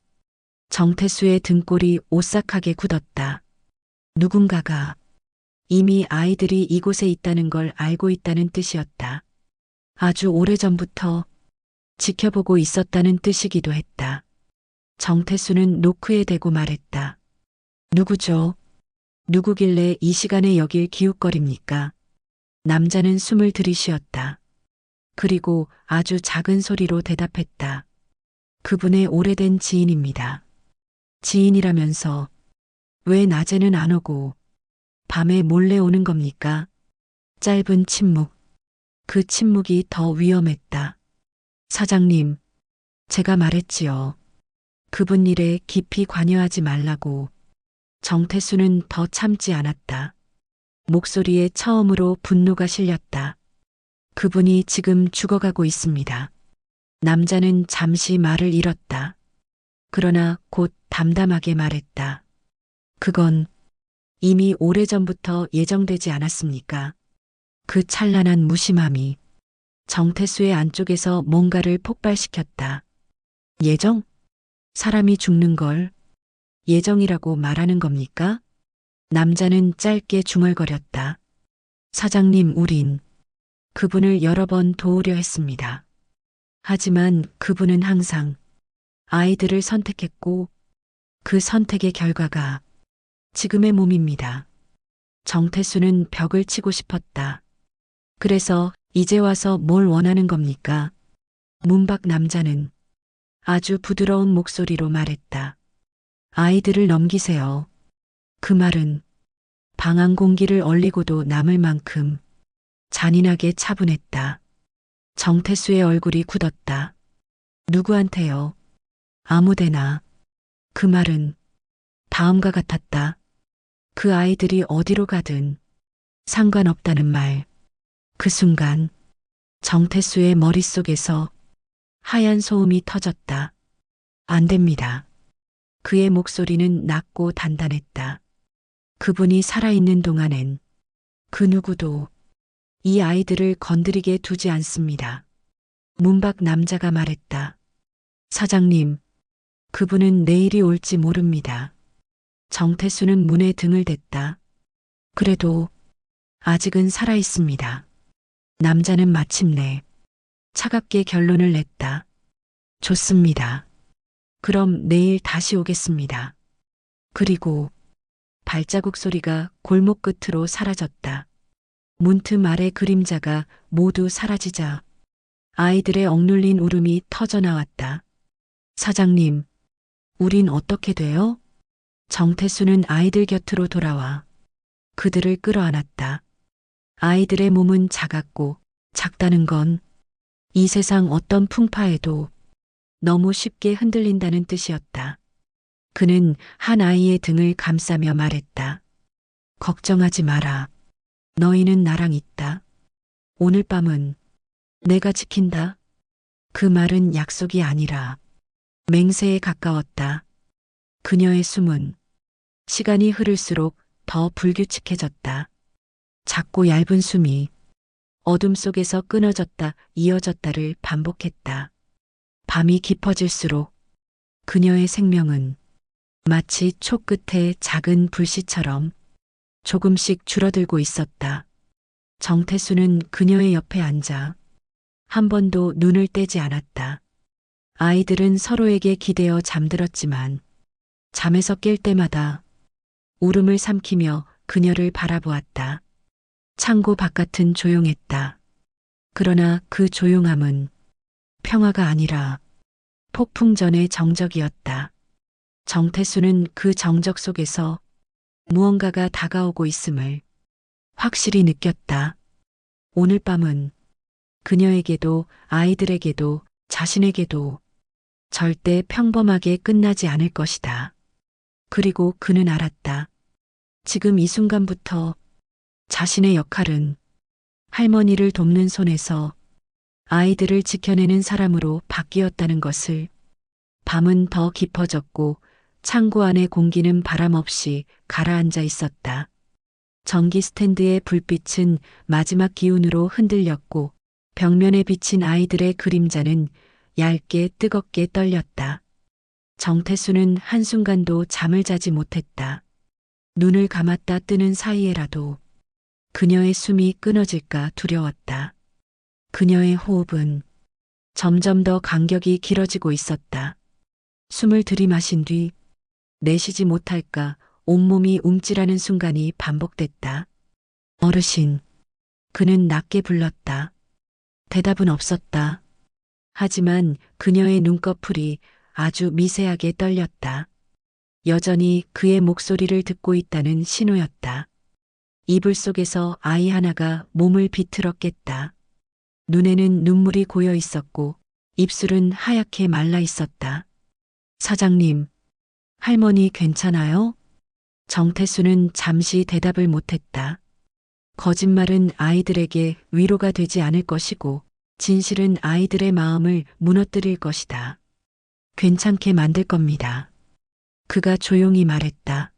정태수의 등골이 오싹하게 굳었다. 누군가가 이미 아이들이 이곳에 있다는 걸 알고 있다는 뜻이었다. 아주 오래전부터 지켜보고 있었다는 뜻이기도 했다. 정태수는 노크에 대고 말했다. 누구죠? 누구길래 이 시간에 여길 기웃거립니까? 남자는 숨을 들이쉬었다. 그리고 아주 작은 소리로 대답했다. 그분의 오래된 지인입니다. 지인이라면서 왜 낮에는 안 오고 밤에 몰래 오는 겁니까? 짧은 침묵. 그 침묵이 더 위험했다. 사장님, 제가 말했지요. 그분 일에 깊이 관여하지 말라고. 정태수는 더 참지 않았다. 목소리에 처음으로 분노가 실렸다. 그분이 지금 죽어가고 있습니다. 남자는 잠시 말을 잃었다. 그러나 곧 담담하게 말했다. 그건 이미 오래전부터 예정되지 않았습니까? 그 찬란한 무심함이 정태수의 안쪽에서 뭔가를 폭발시켰다. 예정? 사람이 죽는 걸 예정이라고 말하는 겁니까? 남자는 짧게 중얼거렸다. 사장님, 우린 그분을 여러 번 도우려 했습니다. 하지만 그분은 항상 아이들을 선택했고 그 선택의 결과가 지금의 몸입니다. 정태수는 벽을 치고 싶었다. 그래서 이제 와서 뭘 원하는 겁니까? 문밖 남자는 아주 부드러운 목소리로 말했다. 아이들을 넘기세요. 그 말은 방한 공기를 얼리고도 남을 만큼 잔인하게 차분했다. 정태수의 얼굴이 굳었다. 누구한테요? 아무데나. 그 말은 다음과 같았다. 그 아이들이 어디로 가든 상관없다는 말. 그 순간 정태수의 머릿속에서 하얀 소음이 터졌다. 안 됩니다. 그의 목소리는 낮고 단단했다. 그분이 살아있는 동안엔 그 누구도 이 아이들을 건드리게 두지 않습니다. 문밖 남자가 말했다. 사장님, 그분은 내일이 올지 모릅니다. 정태수는 문에 등을 댔다. 그래도 아직은 살아있습니다. 남자는 마침내 차갑게 결론을 냈다. 좋습니다. 그럼 내일 다시 오겠습니다. 그리고 발자국 소리가 골목 끝으로 사라졌다. 문틈 아래 그림자가 모두 사라지자 아이들의 억눌린 울음이 터져나왔다. 사장님, 우린 어떻게 돼요? 정태수는 아이들 곁으로 돌아와 그들을 끌어안았다. 아이들의 몸은 작았고 작다는 건 이 세상 어떤 풍파에도 너무 쉽게 흔들린다는 뜻이었다. 그는 한 아이의 등을 감싸며 말했다. 걱정하지 마라. 너희는 나랑 있다. 오늘 밤은 내가 지킨다. 그 말은 약속이 아니라 맹세에 가까웠다. 그녀의 숨은 시간이 흐를수록 더 불규칙해졌다. 작고 얇은 숨이 어둠 속에서 끊어졌다 이어졌다를 반복했다. 밤이 깊어질수록 그녀의 생명은 마치 초 끝의 작은 불씨처럼 조금씩 줄어들고 있었다. 정태수는 그녀의 옆에 앉아 한 번도 눈을 떼지 않았다. 아이들은 서로에게 기대어 잠들었지만 잠에서 깰 때마다 울음을 삼키며 그녀를 바라보았다. 창고 바깥은 조용했다. 그러나 그 조용함은 평화가 아니라 폭풍 전의 정적이었다. 정태수는 그 정적 속에서 무언가가 다가오고 있음을 확실히 느꼈다. 오늘 밤은 그녀에게도 아이들에게도 자신에게도 절대 평범하게 끝나지 않을 것이다. 그리고 그는 알았다. 지금 이 순간부터 자신의 역할은 할머니를 돕는 손에서 아이들을 지켜내는 사람으로 바뀌었다는 것을. 밤은 더 깊어졌고 창고 안의 공기는 바람 없이 가라앉아 있었다. 전기 스탠드의 불빛은 마지막 기운으로 흔들렸고 벽면에 비친 아이들의 그림자는 얇게 뜨겁게 떨렸다. 정태수는 한순간도 잠을 자지 못했다. 눈을 감았다 뜨는 사이에라도 그녀의 숨이 끊어질까 두려웠다. 그녀의 호흡은 점점 더 간격이 길어지고 있었다. 숨을 들이마신 뒤 내쉬지 못할까 온몸이 움찔하는 순간이 반복됐다. 어르신. 그는 낮게 불렀다. 대답은 없었다. 하지만 그녀의 눈꺼풀이 아주 미세하게 떨렸다. 여전히 그의 목소리를 듣고 있다는 신호였다. 이불 속에서 아이 하나가 몸을 비틀었겠다. 눈에는 눈물이 고여 있었고 입술은 하얗게 말라 있었다. 사장님, 할머니 괜찮아요? 정태수는 잠시 대답을 못했다. 거짓말은 아이들에게 위로가 되지 않을 것이고 진실은 아이들의 마음을 무너뜨릴 것이다. 괜찮게 만들 겁니다. 그가 조용히 말했다.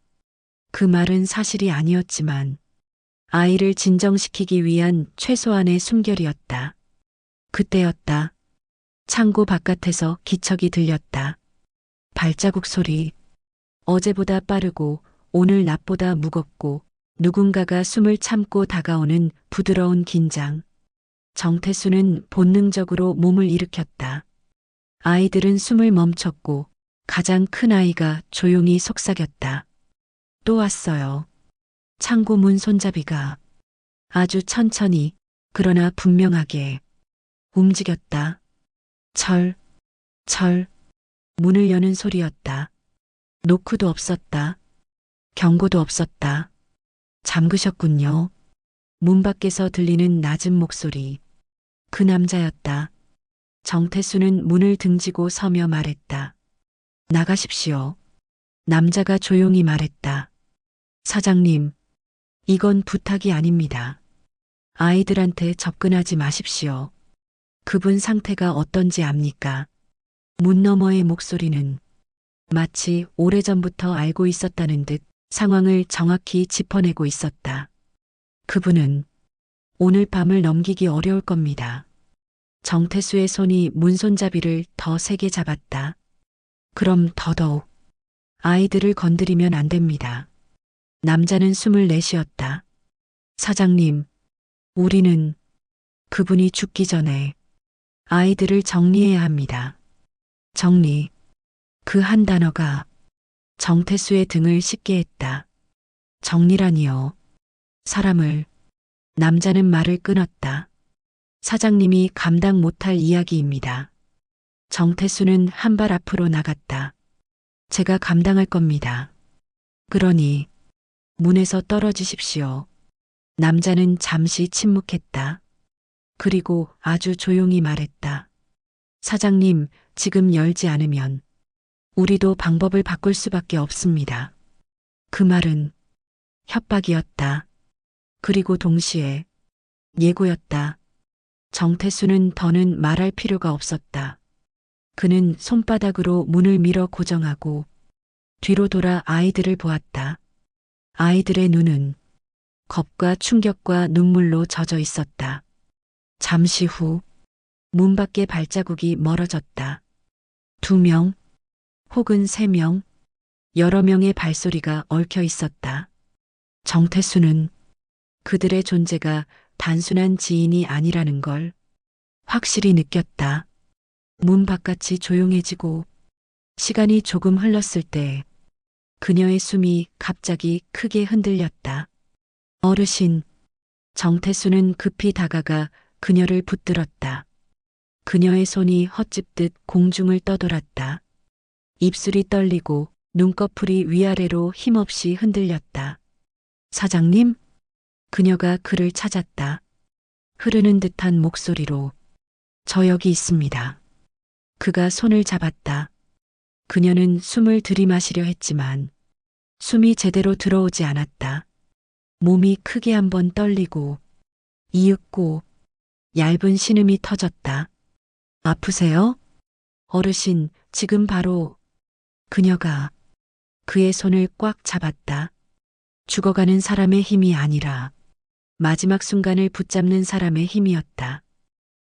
그 말은 사실이 아니었지만 아이를 진정시키기 위한 최소한의 숨결이었다. 그때였다. 창고 바깥에서 기척이 들렸다. 발자국 소리. 어제보다 빠르고 오늘 낮보다 무겁고 누군가가 숨을 참고 다가오는 부드러운 긴장. 정태수는 본능적으로 몸을 일으켰다. 아이들은 숨을 멈췄고 가장 큰 아이가 조용히 속삭였다. 또 왔어요. 창고 문 손잡이가 아주 천천히 그러나 분명하게 움직였다. 철, 문을 여는 소리였다. 노크도 없었다. 경고도 없었다. 잠그셨군요. 문 밖에서 들리는 낮은 목소리. 그 남자였다. 정태수는 문을 등지고 서며 말했다. 나가십시오. 남자가 조용히 말했다. 사장님, 이건 부탁이 아닙니다. 아이들한테 접근하지 마십시오. 그분 상태가 어떤지 압니까? 문 너머의 목소리는 마치 오래전부터 알고 있었다는 듯 상황을 정확히 짚어내고 있었다. 그분은 오늘 밤을 넘기기 어려울 겁니다. 정태수의 손이 문손잡이를 더 세게 잡았다. 그럼 더더욱 아이들을 건드리면 안 됩니다. 남자는 숨을 내쉬었다. 사장님, 우리는 그분이 죽기 전에 아이들을 정리해야 합니다. 정리. 그 한 단어가 정태수의 등을 씻게 했다. 정리라니요. 사람을. 남자는 말을 끊었다. 사장님이 감당 못할 이야기입니다. 정태수는 한 발 앞으로 나갔다. 제가 감당할 겁니다. 그러니 문에서 떨어지십시오. 남자는 잠시 침묵했다. 그리고 아주 조용히 말했다. 사장님, 지금 열지 않으면 우리도 방법을 바꿀 수밖에 없습니다. 그 말은 협박이었다. 그리고 동시에 예고였다. 정태수는 더는 말할 필요가 없었다. 그는 손바닥으로 문을 밀어 고정하고 뒤로 돌아 아이들을 보았다. 아이들의 눈은 겁과 충격과 눈물로 젖어 있었다. 잠시 후 문 밖의 발자국이 멀어졌다. 2명, 혹은 3명, 여러 명의 발소리가 얽혀 있었다. 정태수는 그들의 존재가 단순한 지인이 아니라는 걸 확실히 느꼈다. 문 바깥이 조용해지고 시간이 조금 흘렀을 때 그녀의 숨이 갑자기 크게 흔들렸다. 어르신. 정태수는 급히 다가가 그녀를 붙들었다. 그녀의 손이 헛집듯 공중을 떠돌았다. 입술이 떨리고 눈꺼풀이 위아래로 힘없이 흔들렸다. 사장님? 그녀가 그를 찾았다. 흐르는 듯한 목소리로. 저 여기 있습니다. 그가 손을 잡았다. 그녀는 숨을 들이마시려 했지만 숨이 제대로 들어오지 않았다. 몸이 크게 한번 떨리고 이윽고 얇은 신음이 터졌다. 아프세요? 어르신, 지금 바로. 그녀가 그의 손을 꽉 잡았다. 죽어가는 사람의 힘이 아니라 마지막 순간을 붙잡는 사람의 힘이었다.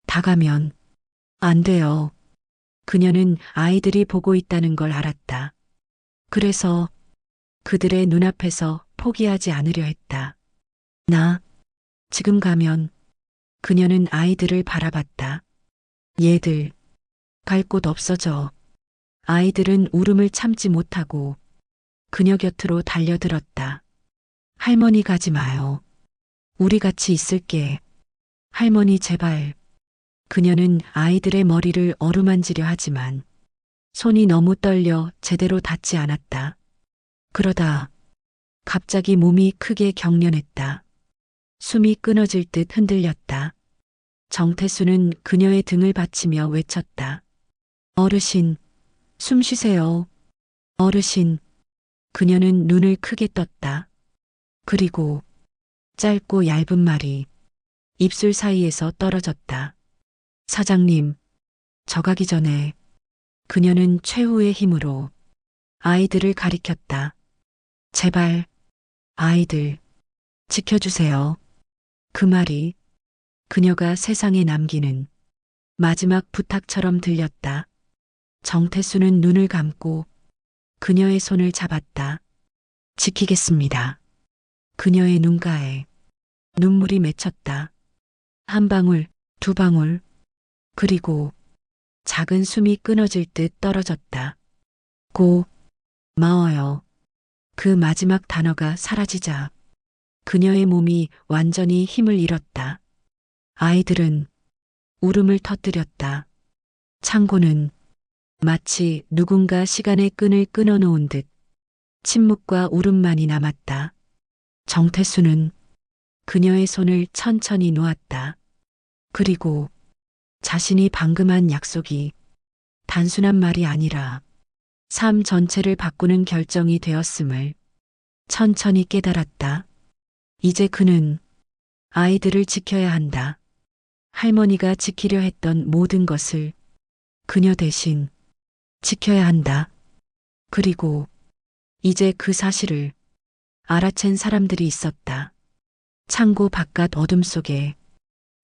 다가면 안 돼요. 그녀는 아이들이 보고 있다는 걸 알았다. 그래서 그들의 눈앞에서 포기하지 않으려 했다. 나 지금 가면 그녀는 아이들을 바라봤다. 얘들, 갈 곳 없어져. 아이들은 울음을 참지 못하고 그녀 곁으로 달려들었다. 할머니 가지 마요. 우리 같이 있을게. 할머니 제발. 그녀는 아이들의 머리를 어루만지려 하지만 손이 너무 떨려 제대로 닿지 않았다. 그러다 갑자기 몸이 크게 경련했다. 숨이 끊어질 듯 흔들렸다. 정태수는 그녀의 등을 받치며 외쳤다. 어르신, 숨 쉬세요. 어르신. 그녀는 눈을 크게 떴다. 그리고 짧고 얇은 말이 입술 사이에서 떨어졌다. 사장님, 저 가기 전에. 그녀는 최후의 힘으로 아이들을 가리켰다. 제발, 아이들, 지켜주세요. 그 말이 그녀가 세상에 남기는 마지막 부탁처럼 들렸다. 정태수는 눈을 감고 그녀의 손을 잡았다. 지키겠습니다. 그녀의 눈가에 눈물이 맺혔다. 한 방울, 두 방울, 그리고 작은 숨이 끊어질 듯 떨어졌다. 고마워요. 그 마지막 단어가 사라지자 그녀의 몸이 완전히 힘을 잃었다. 아이들은 울음을 터뜨렸다. 창고는 마치 누군가 시간의 끈을 끊어놓은 듯 침묵과 울음만이 남았다. 정태수는 그녀의 손을 천천히 놓았다. 그리고 자신이 방금 한 약속이 단순한 말이 아니라 삶 전체를 바꾸는 결정이 되었음을 천천히 깨달았다. 이제 그는 아이들을 지켜야 한다. 할머니가 지키려 했던 모든 것을 그녀 대신 지켜야 한다. 그리고 이제 그 사실을 알아챈 사람들이 있었다. 창고 바깥 어둠 속에,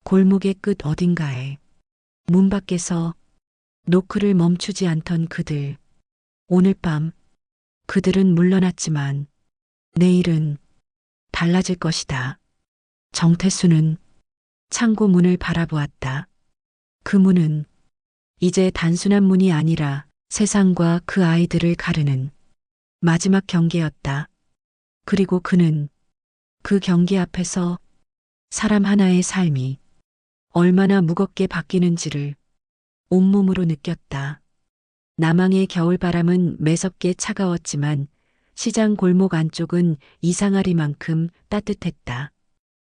골목의 끝 어딘가에, 문 밖에서 노크를 멈추지 않던 그들. 오늘 밤 그들은 물러났지만 내일은 달라질 것이다. 정태수는 창고 문을 바라보았다. 그 문은 이제 단순한 문이 아니라 세상과 그 아이들을 가르는 마지막 경계였다. 그리고 그는 그 경계 앞에서 사람 하나의 삶이 얼마나 무겁게 바뀌는지를 온몸으로 느꼈다. 남항의 겨울바람은 매섭게 차가웠지만 시장 골목 안쪽은 이상하리만큼 따뜻했다.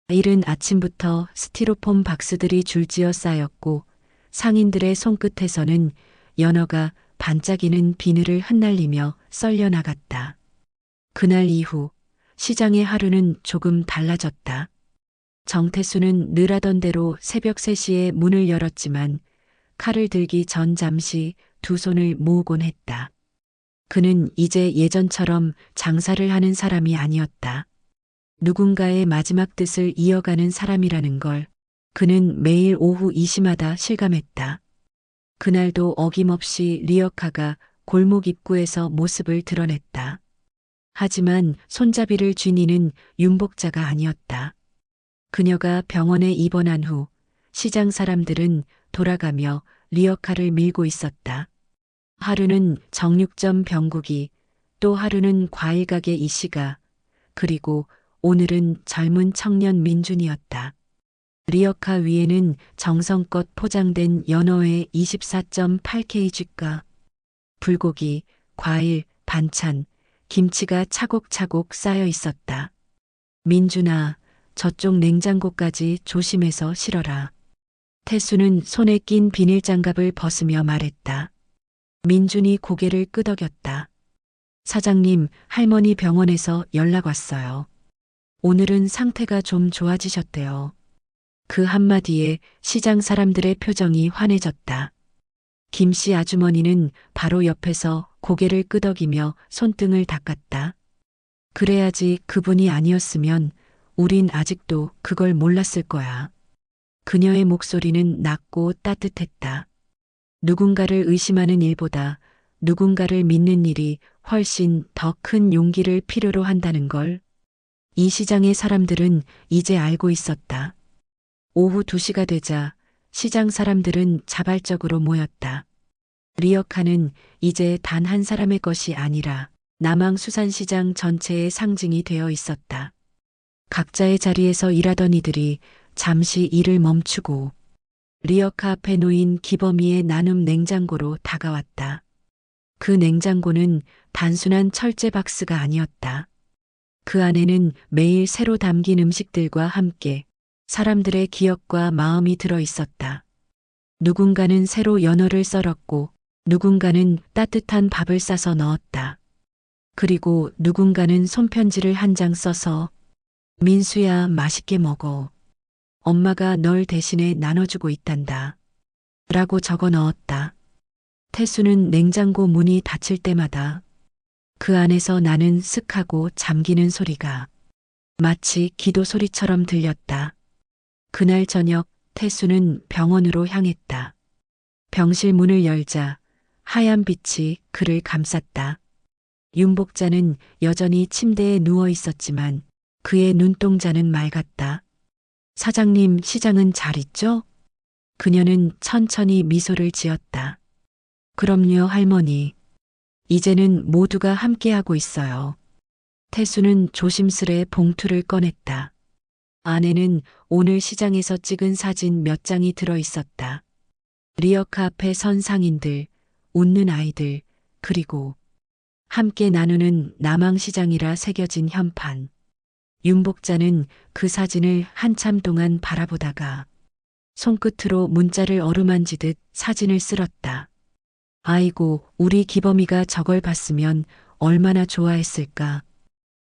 이른 아침부터 스티로폼 박스들이 줄지어 쌓였고 상인들의 손끝에서는 연어가 반짝이는 비늘을 흩날리며 썰려 나갔다. 그날 이후 시장의 하루는 조금 달라졌다. 정태수는 늘 하던 대로 새벽 3시에 문을 열었지만 칼을 들기 전 잠시 두 손을 모으곤 했다. 그는 이제 예전처럼 장사를 하는 사람이 아니었다. 누군가의 마지막 뜻을 이어가는 사람이라는 걸 그는 매일 오후 이시마다 실감했다. 그날도 어김없이 리어카가 골목 입구에서 모습을 드러냈다. 하지만 손잡이를 쥔 이는 윤복자가 아니었다. 그녀가 병원에 입원한 후 시장 사람들은 돌아가며 리어카를 밀고 있었다. 하루는 정육점 병국이, 또 하루는 과일가게 이씨가, 그리고 오늘은 젊은 청년 민준이었다. 리어카 위에는 정성껏 포장된 연어회 24.8kg가 불고기, 과일, 반찬, 김치가 차곡차곡 쌓여 있었다. 민준아, 저쪽 냉장고까지 조심해서 실어라. 태수는 손에 낀 비닐장갑을 벗으며 말했다. 민준이 고개를 끄덕였다. 사장님, 할머니 병원에서 연락 왔어요. 오늘은 상태가 좀 좋아지셨대요. 그 한마디에 시장 사람들의 표정이 환해졌다. 김씨 아주머니는 바로 옆에서 고개를 끄덕이며 손등을 닦았다. 그래야지 그분이 아니었으면 우린 아직도 그걸 몰랐을 거야. 그녀의 목소리는 낮고 따뜻했다. 누군가를 의심하는 일보다 누군가를 믿는 일이 훨씬 더 큰 용기를 필요로 한다는 걸. 이 시장의 사람들은 이제 알고 있었다. 오후 2시가 되자 시장 사람들은 자발적으로 모였다. 리어카는 이제 단 한 사람의 것이 아니라 남항수산시장 전체의 상징이 되어 있었다. 각자의 자리에서 일하던 이들이 잠시 일을 멈추고 리어카 앞에 놓인 기범이의 나눔 냉장고로 다가왔다. 그 냉장고는 단순한 철제 박스가 아니었다. 그 안에는 매일 새로 담긴 음식들과 함께 사람들의 기억과 마음이 들어 있었다. 누군가는 새로 연어를 썰었고 누군가는 따뜻한 밥을 싸서 넣었다. 그리고 누군가는 손편지를 한 장 써서 민수야 맛있게 먹어. 엄마가 널 대신에 나눠주고 있단다. 라고 적어 넣었다. 태수는 냉장고 문이 닫힐 때마다 그 안에서 나는 슥하고 잠기는 소리가 마치 기도 소리처럼 들렸다. 그날 저녁 태수는 병원으로 향했다. 병실 문을 열자 하얀 빛이 그를 감쌌다. 윤복자는 여전히 침대에 누워 있었지만 그의 눈동자는 맑았다. 사장님, 시장은 잘 있죠? 그녀는 천천히 미소를 지었다. 그럼요, 할머니. 이제는 모두가 함께하고 있어요. 태수는 조심스레 봉투를 꺼냈다. 안에는 오늘 시장에서 찍은 사진 몇 장이 들어 있었다. 리어카 앞에 선 상인들, 웃는 아이들, 그리고 함께 나누는 남항시장이라 새겨진 현판. 윤복자는 그 사진을 한참 동안 바라보다가 손끝으로 문자를 어루만지듯 사진을 쓸었다. 아이고, 우리 기범이가 저걸 봤으면 얼마나 좋아했을까.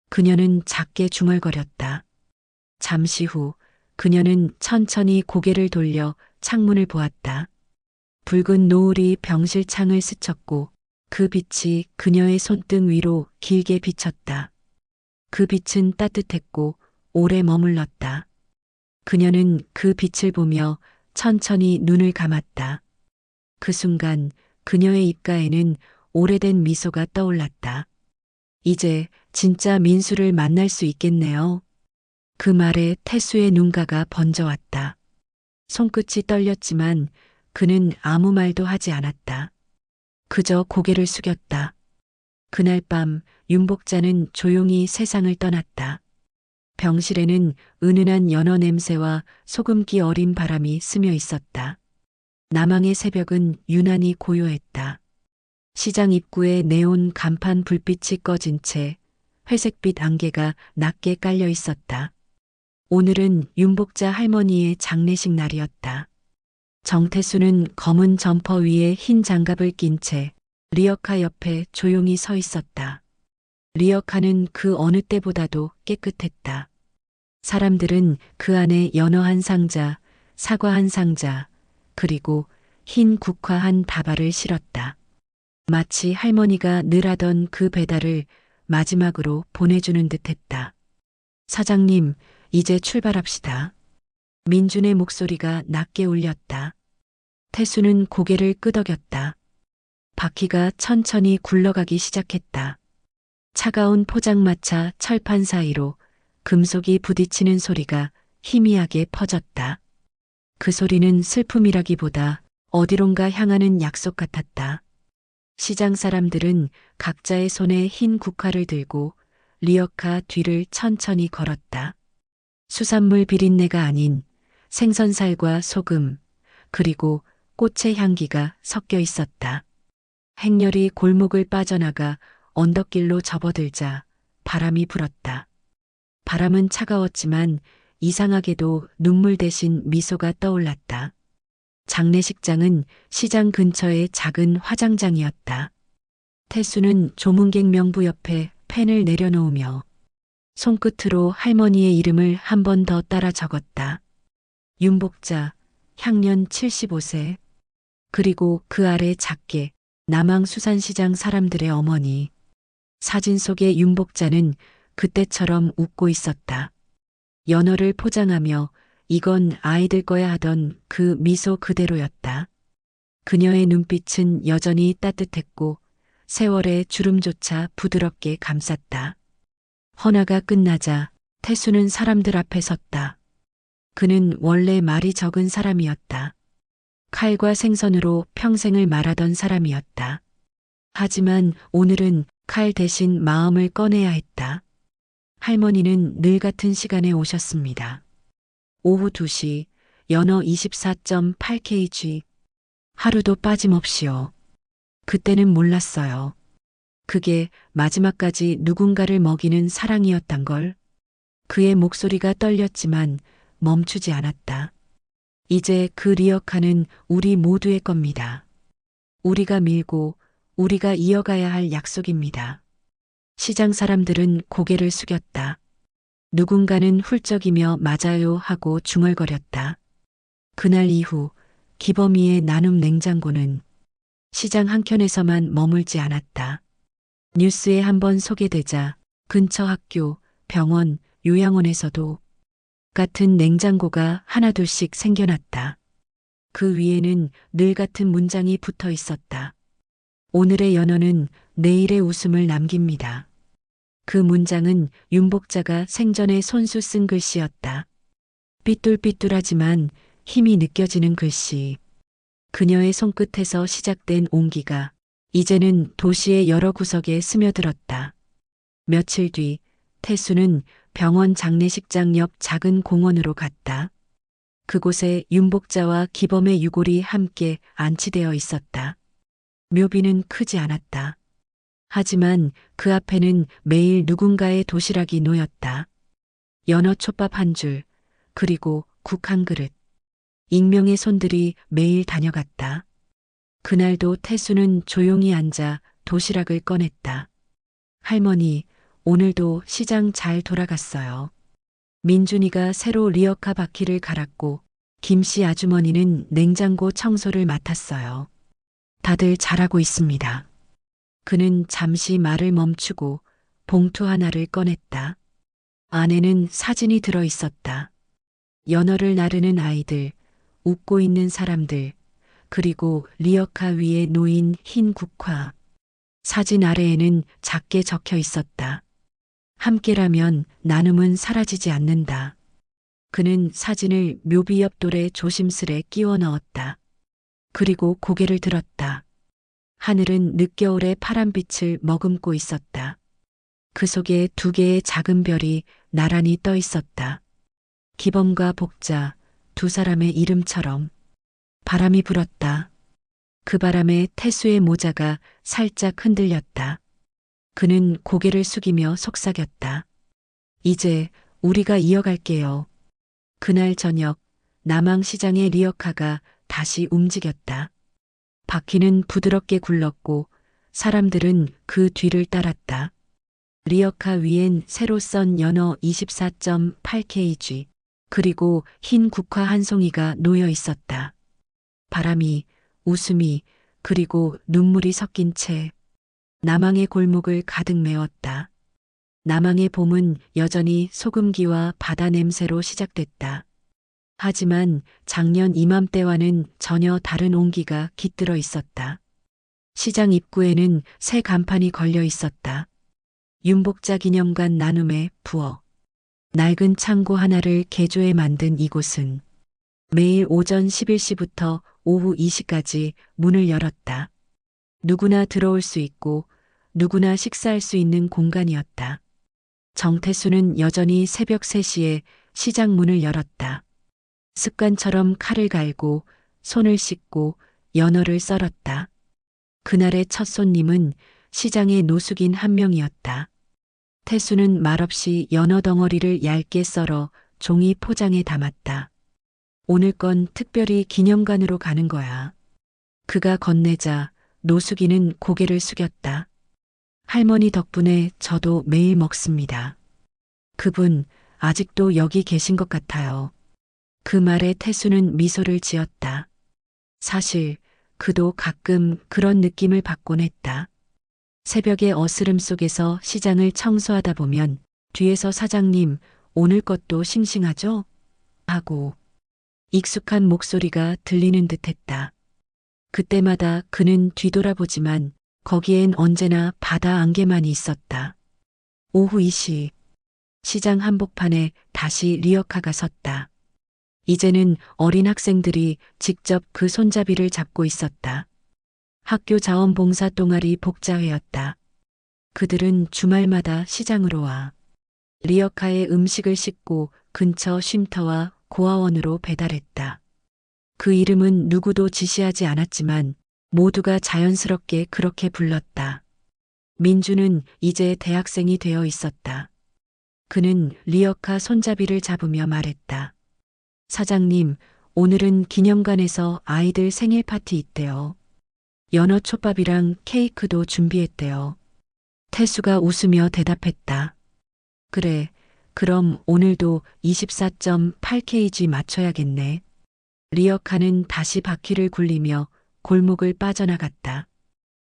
그녀는 작게 중얼거렸다. 잠시 후 그녀는 천천히 고개를 돌려 창문을 보았다. 붉은 노을이 병실 창을 스쳤고 그 빛이 그녀의 손등 위로 길게 비쳤다. 그 빛은 따뜻했고 오래 머물렀다. 그녀는 그 빛을 보며 천천히 눈을 감았다. 그 순간 그녀의 입가에는 오래된 미소가 떠올랐다. 이제 진짜 민수를 만날 수 있겠네요. 그 말에 태수의 눈가가 번져왔다. 손끝이 떨렸지만 그는 아무 말도 하지 않았다. 그저 고개를 숙였다. 그날 밤 윤복자는 조용히 세상을 떠났다. 병실에는 은은한 연어 냄새와 소금기 어린 바람이 스며 있었다. 남항의 새벽은 유난히 고요했다. 시장 입구에 네온 간판 불빛이 꺼진 채 회색빛 안개가 낮게 깔려 있었다. 오늘은 윤복자 할머니의 장례식 날이었다. 정태수는 검은 점퍼 위에 흰 장갑을 낀 채 리어카 옆에 조용히 서 있었다. 리어카는 그 어느 때보다도 깨끗했다. 사람들은 그 안에 연어 한 상자, 사과 한 상자, 그리고 흰 국화 한 다발을 실었다. 마치 할머니가 늘 하던 그 배달을 마지막으로 보내주는 듯했다. 사장님, 이제 출발합시다. 민준의 목소리가 낮게 울렸다. 태수는 고개를 끄덕였다. 바퀴가 천천히 굴러가기 시작했다. 차가운 포장마차 철판 사이로 금속이 부딪히는 소리가 희미하게 퍼졌다. 그 소리는 슬픔이라기보다 어디론가 향하는 약속 같았다. 시장 사람들은 각자의 손에 흰 국화를 들고 리어카 뒤를 천천히 걸었다. 수산물 비린내가 아닌 생선살과 소금, 그리고 꽃의 향기가 섞여 있었다. 행렬이 골목을 빠져나가 언덕길로 접어들자 바람이 불었다. 바람은 차가웠지만 이상하게도 눈물 대신 미소가 떠올랐다. 장례식장은 시장 근처의 작은 화장장이었다. 태수는 조문객 명부 옆에 펜을 내려놓으며 손끝으로 할머니의 이름을 한 번 더 따라 적었다. 윤복자, 향년 75세. 그리고 그 아래 작게 남항수산시장 사람들의 어머니. 사진 속의 윤복자는 그때처럼 웃고 있었다. 연어를 포장하며 이건 아이들 거야 하던 그 미소 그대로였다. 그녀의 눈빛은 여전히 따뜻했고 세월의 주름조차 부드럽게 감쌌다. 헌화가 끝나자 태수는 사람들 앞에 섰다. 그는 원래 말이 적은 사람이었다. 칼과 생선으로 평생을 말하던 사람이었다. 하지만 오늘은 칼 대신 마음을 꺼내야 했다. 할머니는 늘 같은 시간에 오셨습니다. 오후 2시, 연어 24.8kg. 하루도 빠짐없이요. 그때는 몰랐어요. 그게 마지막까지 누군가를 먹이는 사랑이었단 걸. 그의 목소리가 떨렸지만 멈추지 않았다. 이제 그 리어카는 우리 모두의 겁니다. 우리가 밀고 우리가 이어가야 할 약속입니다. 시장 사람들은 고개를 숙였다. 누군가는 훌쩍이며 맞아요 하고 중얼거렸다. 그날 이후 기범이의 나눔 냉장고는 시장 한켠에서만 머물지 않았다. 뉴스에 한번 소개되자 근처 학교, 병원, 요양원에서도 같은 냉장고가 하나둘씩 생겨났다. 그 위에는 늘 같은 문장이 붙어 있었다. 오늘의 연어는 내일의 웃음을 남깁니다. 그 문장은 윤복자가 생전에 손수 쓴 글씨였다. 삐뚤삐뚤하지만 힘이 느껴지는 글씨. 그녀의 손끝에서 시작된 온기가 이제는 도시의 여러 구석에 스며들었다. 며칠 뒤 태수는 병원 장례식장 옆 작은 공원으로 갔다. 그곳에 윤복자와 기범의 유골이 함께 안치되어 있었다. 묘비는 크지 않았다. 하지만 그 앞에는 매일 누군가의 도시락이 놓였다. 연어 솥밥 한 줄, 그리고 국 한 그릇. 익명의 손들이 매일 다녀갔다. 그날도 태수는 조용히 앉아 도시락을 꺼냈다. 할머니, 오늘도 시장 잘 돌아갔어요. 민준이가 새로 리어카 바퀴를 갈았고 김씨 아주머니는 냉장고 청소를 맡았어요. 다들 잘하고 있습니다. 그는 잠시 말을 멈추고 봉투 하나를 꺼냈다. 안에는 사진이 들어 있었다. 연어를 나르는 아이들, 웃고 있는 사람들, 그리고 리어카 위에 놓인 흰 국화. 사진 아래에는 작게 적혀 있었다. 함께라면 나눔은 사라지지 않는다. 그는 사진을 묘비 옆 돌에 조심스레 끼워 넣었다. 그리고 고개를 들었다. 하늘은 늦겨울의 파란빛을 머금고 있었다. 그 속에 2개의 작은 별이 나란히 떠 있었다. 기범과 복자, 2사람의 이름처럼. 바람이 불었다. 그 바람에 태수의 모자가 살짝 흔들렸다. 그는 고개를 숙이며 속삭였다. 이제 우리가 이어갈게요. 그날 저녁 남항시장의 리어카가 다시 움직였다. 바퀴는 부드럽게 굴렀고 사람들은 그 뒤를 따랐다. 리어카 위엔 새로 썬 연어 24.8kg 그리고 흰 국화 한 송이가 놓여 있었다. 바람이, 웃음이, 그리고 눈물이 섞인 채 남항의 골목을 가득 메웠다. 남항의 봄은 여전히 소금기와 바다 냄새로 시작됐다. 하지만 작년 이맘때와는 전혀 다른 온기가 깃들어 있었다. 시장 입구에는 새 간판이 걸려 있었다. 윤복자 기념관 나눔의 부엌. 낡은 창고 하나를 개조해 만든 이곳은 매일 오전 11시부터 오후 2시까지 문을 열었다. 누구나 들어올 수 있고 누구나 식사할 수 있는 공간이었다. 정태수는 여전히 새벽 3시에 시장 문을 열었다. 습관처럼 칼을 갈고 손을 씻고 연어를 썰었다. 그날의 첫 손님은 시장의 노숙인 한 명이었다. 태수는 말없이 연어 덩어리를 얇게 썰어 종이 포장에 담았다. 오늘 건 특별히 기념관으로 가는 거야. 그가 건네자 노숙인은 고개를 숙였다. 할머니 덕분에 저도 매일 먹습니다. 그분 아직도 여기 계신 것 같아요. 그 말에 태수는 미소를 지었다. 사실 그도 가끔 그런 느낌을 받곤 했다. 새벽의 어스름 속에서 시장을 청소하다 보면 뒤에서 사장님, 오늘 것도 싱싱하죠? 하고 익숙한 목소리가 들리는 듯했다. 그때마다 그는 뒤돌아보지만 거기엔 언제나 바다 안개만이 있었다. 오후 2시 시장 한복판에 다시 리어카가 섰다. 이제는 어린 학생들이 직접 그 손잡이를 잡고 있었다. 학교 자원봉사 동아리 복자회였다. 그들은 주말마다 시장으로 와 리어카에 음식을 싣고 근처 쉼터와 고아원으로 배달했다. 그 이름은 누구도 지시하지 않았지만 모두가 자연스럽게 그렇게 불렀다. 민주는 이제 대학생이 되어 있었다. 그는 리어카 손잡이를 잡으며 말했다. 사장님, 오늘은 기념관에서 아이들 생일 파티 있대요. 연어 솥밥이랑 케이크도 준비했대요. 태수가 웃으며 대답했다. 그래, 그럼 오늘도 24.8kg 맞춰야겠네. 리어카는 다시 바퀴를 굴리며 골목을 빠져나갔다.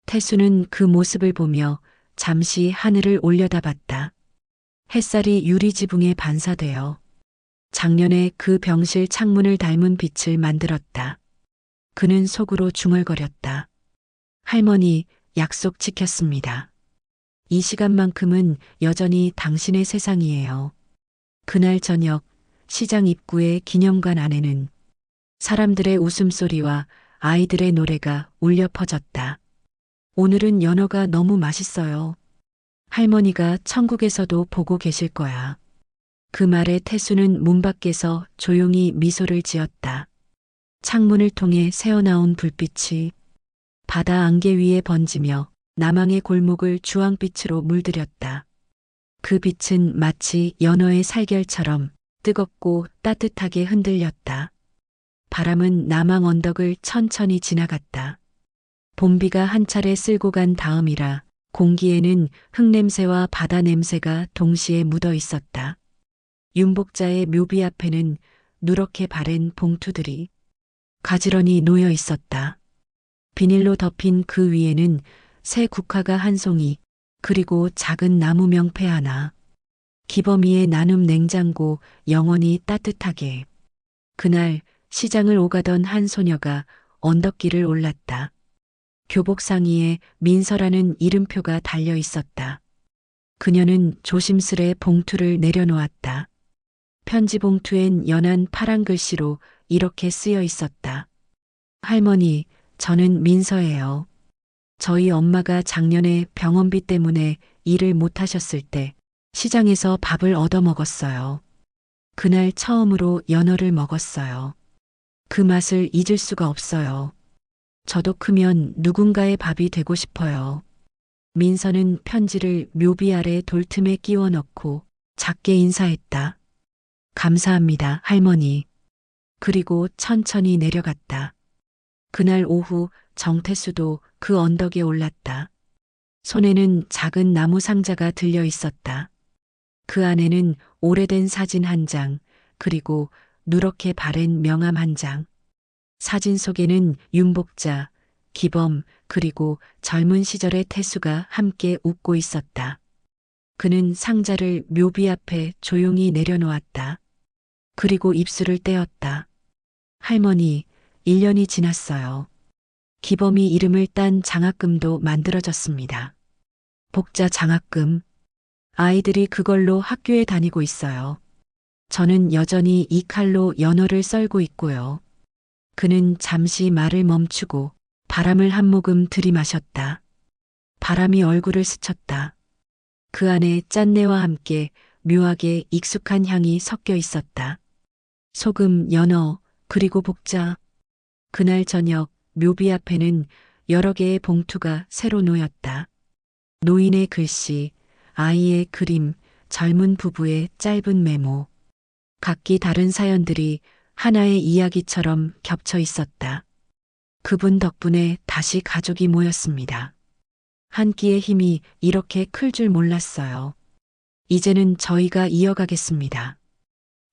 태수는 그 모습을 보며 잠시 하늘을 올려다봤다. 햇살이 유리지붕에 반사되어 작년에 그 병실 창문을 닮은 빛을 만들었다. 그는 속으로 중얼거렸다. 할머니, 약속 지켰습니다. 이 시간만큼은 여전히 당신의 세상이에요. 그날 저녁 시장 입구의 기념관 안에는 사람들의 웃음소리와 아이들의 노래가 울려 퍼졌다. 오늘은 연어가 너무 맛있어요. 할머니가 천국에서도 보고 계실 거야. 그 말에 태수는 문 밖에서 조용히 미소를 지었다. 창문을 통해 새어나온 불빛이 바다 안개 위에 번지며 남항의 골목을 주황빛으로 물들였다. 그 빛은 마치 연어의 살결처럼 뜨겁고 따뜻하게 흔들렸다. 바람은 남항 언덕을 천천히 지나갔다. 봄비가 한 차례 쓸고 간 다음이라 공기에는 흙냄새와 바다 냄새가 동시에 묻어 있었다. 윤복자의 묘비 앞에는 누렇게 바랜 봉투들이 가지런히 놓여 있었다. 비닐로 덮인 그 위에는 새 국화가 한 송이, 그리고 작은 나무 명패 하나. 기범이의 나눔 냉장고 영원히 따뜻하게. 그날 시장을 오가던 한 소녀가 언덕길을 올랐다. 교복 상의에 민서라는 이름표가 달려 있었다. 그녀는 조심스레 봉투를 내려놓았다. 편지 봉투엔 연한 파란 글씨로 이렇게 쓰여 있었다. 할머니, 저는 민서예요. 저희 엄마가 작년에 병원비 때문에 일을 못하셨을 때 시장에서 밥을 얻어 먹었어요. 그날 처음으로 연어를 먹었어요. 그 맛을 잊을 수가 없어요. 저도 크면 누군가의 밥이 되고 싶어요. 민서는 편지를 묘비 아래 돌틈에 끼워 넣고 작게 인사했다. 감사합니다, 할머니. 그리고 천천히 내려갔다. 그날 오후 정태수도 그 언덕에 올랐다. 손에는 작은 나무 상자가 들려 있었다. 그 안에는 오래된 사진 한 장, 그리고 누렇게 바랜 명함 한 장. 사진 속에는 윤복자, 기범, 그리고 젊은 시절의 태수가 함께 웃고 있었다. 그는 상자를 묘비 앞에 조용히 내려놓았다. 그리고 입술을 떼었다. 할머니, 1년이 지났어요. 기범이 이름을 딴 장학금도 만들어졌습니다. 복자 장학금. 아이들이 그걸로 학교에 다니고 있어요. 저는 여전히 이 칼로 연어를 썰고 있고요. 그는 잠시 말을 멈추고 바람을 한 모금 들이마셨다. 바람이 얼굴을 스쳤다. 그 안에 짠내와 함께 묘하게 익숙한 향이 섞여 있었다. 소금, 연어, 그리고 복자. 그날 저녁 묘비 앞에는 여러 개의 봉투가 새로 놓였다. 노인의 글씨, 아이의 그림, 젊은 부부의 짧은 메모. 각기 다른 사연들이 하나의 이야기처럼 겹쳐 있었다. 그분 덕분에 다시 가족이 모였습니다. 한 끼의 힘이 이렇게 클 줄 몰랐어요. 이제는 저희가 이어가겠습니다.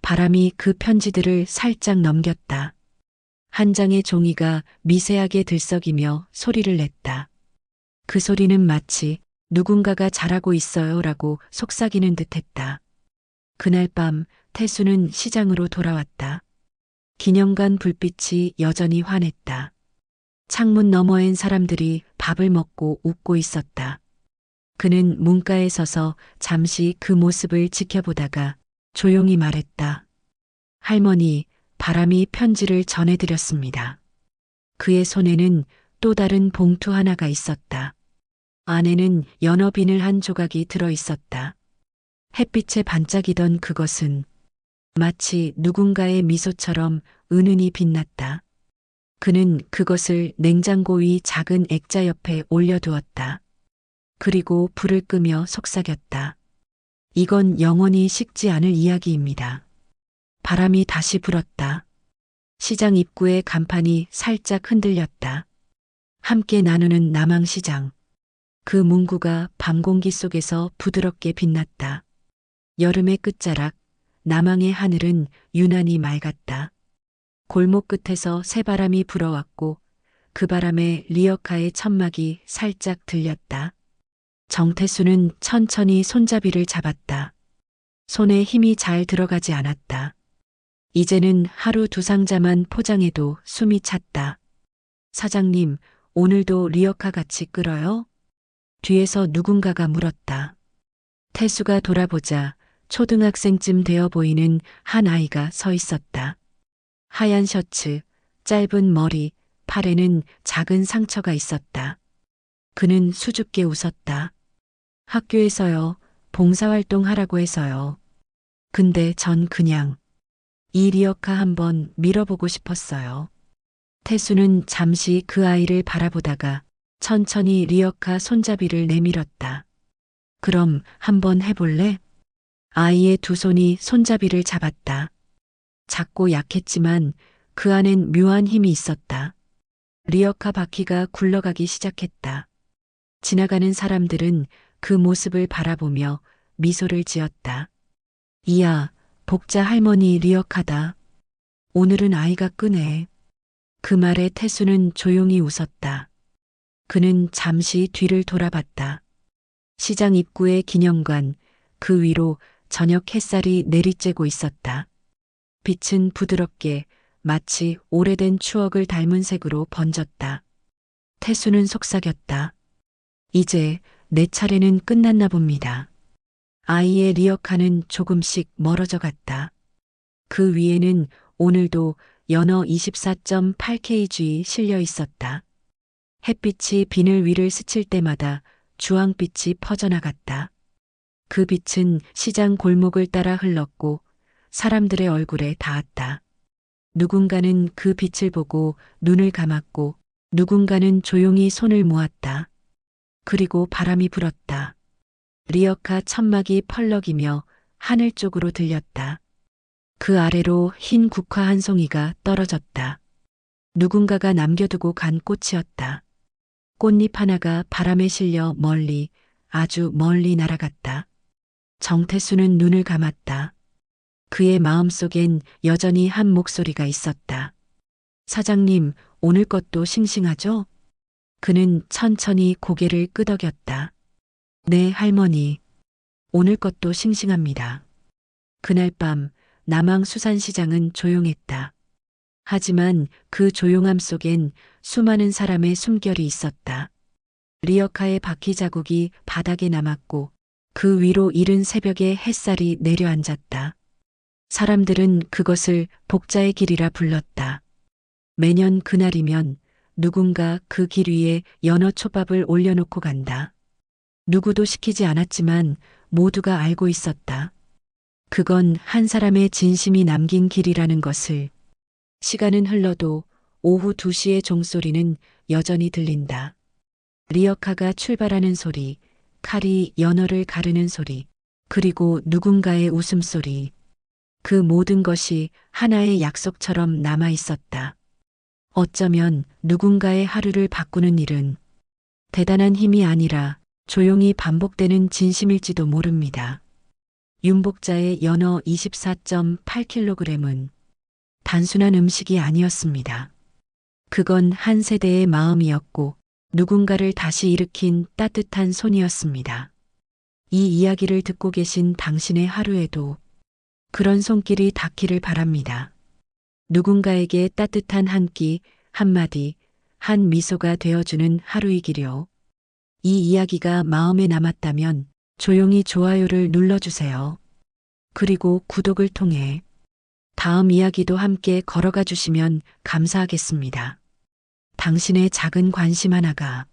바람이 그 편지들을 살짝 넘겼다. 한 장의 종이가 미세하게 들썩이며 소리를 냈다. 그 소리는 마치 누군가가 잘하고 있어요라고 속삭이는 듯했다. 그날 밤 태수는 시장으로 돌아왔다. 기념관 불빛이 여전히 환했다. 창문 너머엔 사람들이 밥을 먹고 웃고 있었다. 그는 문가에 서서 잠시 그 모습을 지켜보다가 조용히 말했다. 할머니, 바람이 편지를 전해드렸습니다. 그의 손에는 또 다른 봉투 하나가 있었다. 안에는 연어 비늘 한 조각이 들어 있었다. 햇빛에 반짝이던 그것은 마치 누군가의 미소처럼 은은히 빛났다. 그는 그것을 냉장고 위 작은 액자 옆에 올려두었다. 그리고 불을 끄며 속삭였다. 이건 영원히 식지 않을 이야기입니다. 바람이 다시 불었다. 시장 입구의 간판이 살짝 흔들렸다. 함께 나누는 남항시장. 그 문구가 밤 공기 속에서 부드럽게 빛났다. 여름의 끝자락, 남항의 하늘은 유난히 맑았다. 골목 끝에서 새바람이 불어왔고 그 바람에 리어카의 천막이 살짝 들렸다. 정태수는 천천히 손잡이를 잡았다. 손에 힘이 잘 들어가지 않았다. 이제는 하루 두 상자만 포장해도 숨이 찼다. 사장님, 오늘도 리어카 같이 끌어요? 뒤에서 누군가가 물었다. 태수가 돌아보자 초등학생쯤 되어 보이는 한 아이가 서 있었다. 하얀 셔츠, 짧은 머리, 팔에는 작은 상처가 있었다. 그는 수줍게 웃었다. 학교에서요, 봉사활동 하라고 해서요. 근데 전 그냥 이 리어카 한번 밀어보고 싶었어요. 태수는 잠시 그 아이를 바라보다가 천천히 리어카 손잡이를 내밀었다. 그럼 한번 해볼래? 아이의 두 손이 손잡이를 잡았다. 작고 약했지만 그 안엔 묘한 힘이 있었다. 리어카 바퀴가 굴러가기 시작했다. 지나가는 사람들은 그 모습을 바라보며 미소를 지었다. 이야, 복자 할머니 리어카다. 오늘은 아이가 끄네. 그 말에 태수는 조용히 웃었다. 그는 잠시 뒤를 돌아봤다. 시장 입구의 기념관, 그 위로 저녁 햇살이 내리쬐고 있었다. 빛은 부드럽게 마치 오래된 추억을 닮은 색으로 번졌다. 태수는 속삭였다. 이제 내 차례는 끝났나 봅니다. 아이의 리어카는 조금씩 멀어져 갔다. 그 위에는 오늘도 연어 24.8kg 실려 있었다. 햇빛이 비늘 위를 스칠 때마다 주황빛이 퍼져나갔다. 그 빛은 시장 골목을 따라 흘렀고 사람들의 얼굴에 닿았다. 누군가는 그 빛을 보고 눈을 감았고 누군가는 조용히 손을 모았다. 그리고 바람이 불었다. 리어카 천막이 펄럭이며 하늘 쪽으로 들렸다. 그 아래로 흰 국화 한 송이가 떨어졌다. 누군가가 남겨두고 간 꽃이었다. 꽃잎 하나가 바람에 실려 멀리, 아주 멀리 날아갔다. 정태수는 눈을 감았다. 그의 마음속엔 여전히 한 목소리가 있었다. 사장님, 오늘 것도 싱싱하죠? 그는 천천히 고개를 끄덕였다. 네, 할머니. 오늘 것도 싱싱합니다. 그날 밤 남항 수산시장은 조용했다. 하지만 그 조용함 속엔 수많은 사람의 숨결이 있었다. 리어카의 바퀴 자국이 바닥에 남았고 그 위로 이른 새벽에 햇살이 내려앉았다. 사람들은 그것을 복자의 길이라 불렀다. 매년 그날이면 누군가 그 길 위에 연어 초밥을 올려놓고 간다. 누구도 시키지 않았지만 모두가 알고 있었다. 그건 한 사람의 진심이 남긴 길이라는 것을. 시간은 흘러도 오후 2시의 종소리는 여전히 들린다. 리어카가 출발하는 소리, 칼이 연어를 가르는 소리, 그리고 누군가의 웃음소리. 그 모든 것이 하나의 약속처럼 남아 있었다. 어쩌면 누군가의 하루를 바꾸는 일은 대단한 힘이 아니라 조용히 반복되는 진심일지도 모릅니다. 윤복자의 연어 24.8kg은 단순한 음식이 아니었습니다. 그건 한 세대의 마음이었고 누군가를 다시 일으킨 따뜻한 손이었습니다. 이 이야기를 듣고 계신 당신의 하루에도 그런 손길이 닿기를 바랍니다. 누군가에게 따뜻한 한 끼, 한마디, 한 미소가 되어주는 하루이기려. 이 이야기가 마음에 남았다면 조용히 좋아요를 눌러주세요. 그리고 구독을 통해 다음 이야기도 함께 걸어가 주시면 감사하겠습니다. 당신의 작은 관심 하나가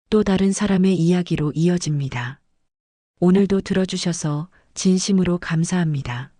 또 다른 사람의 이야기로 이어집니다. 오늘도 들어주셔서 진심으로 감사합니다.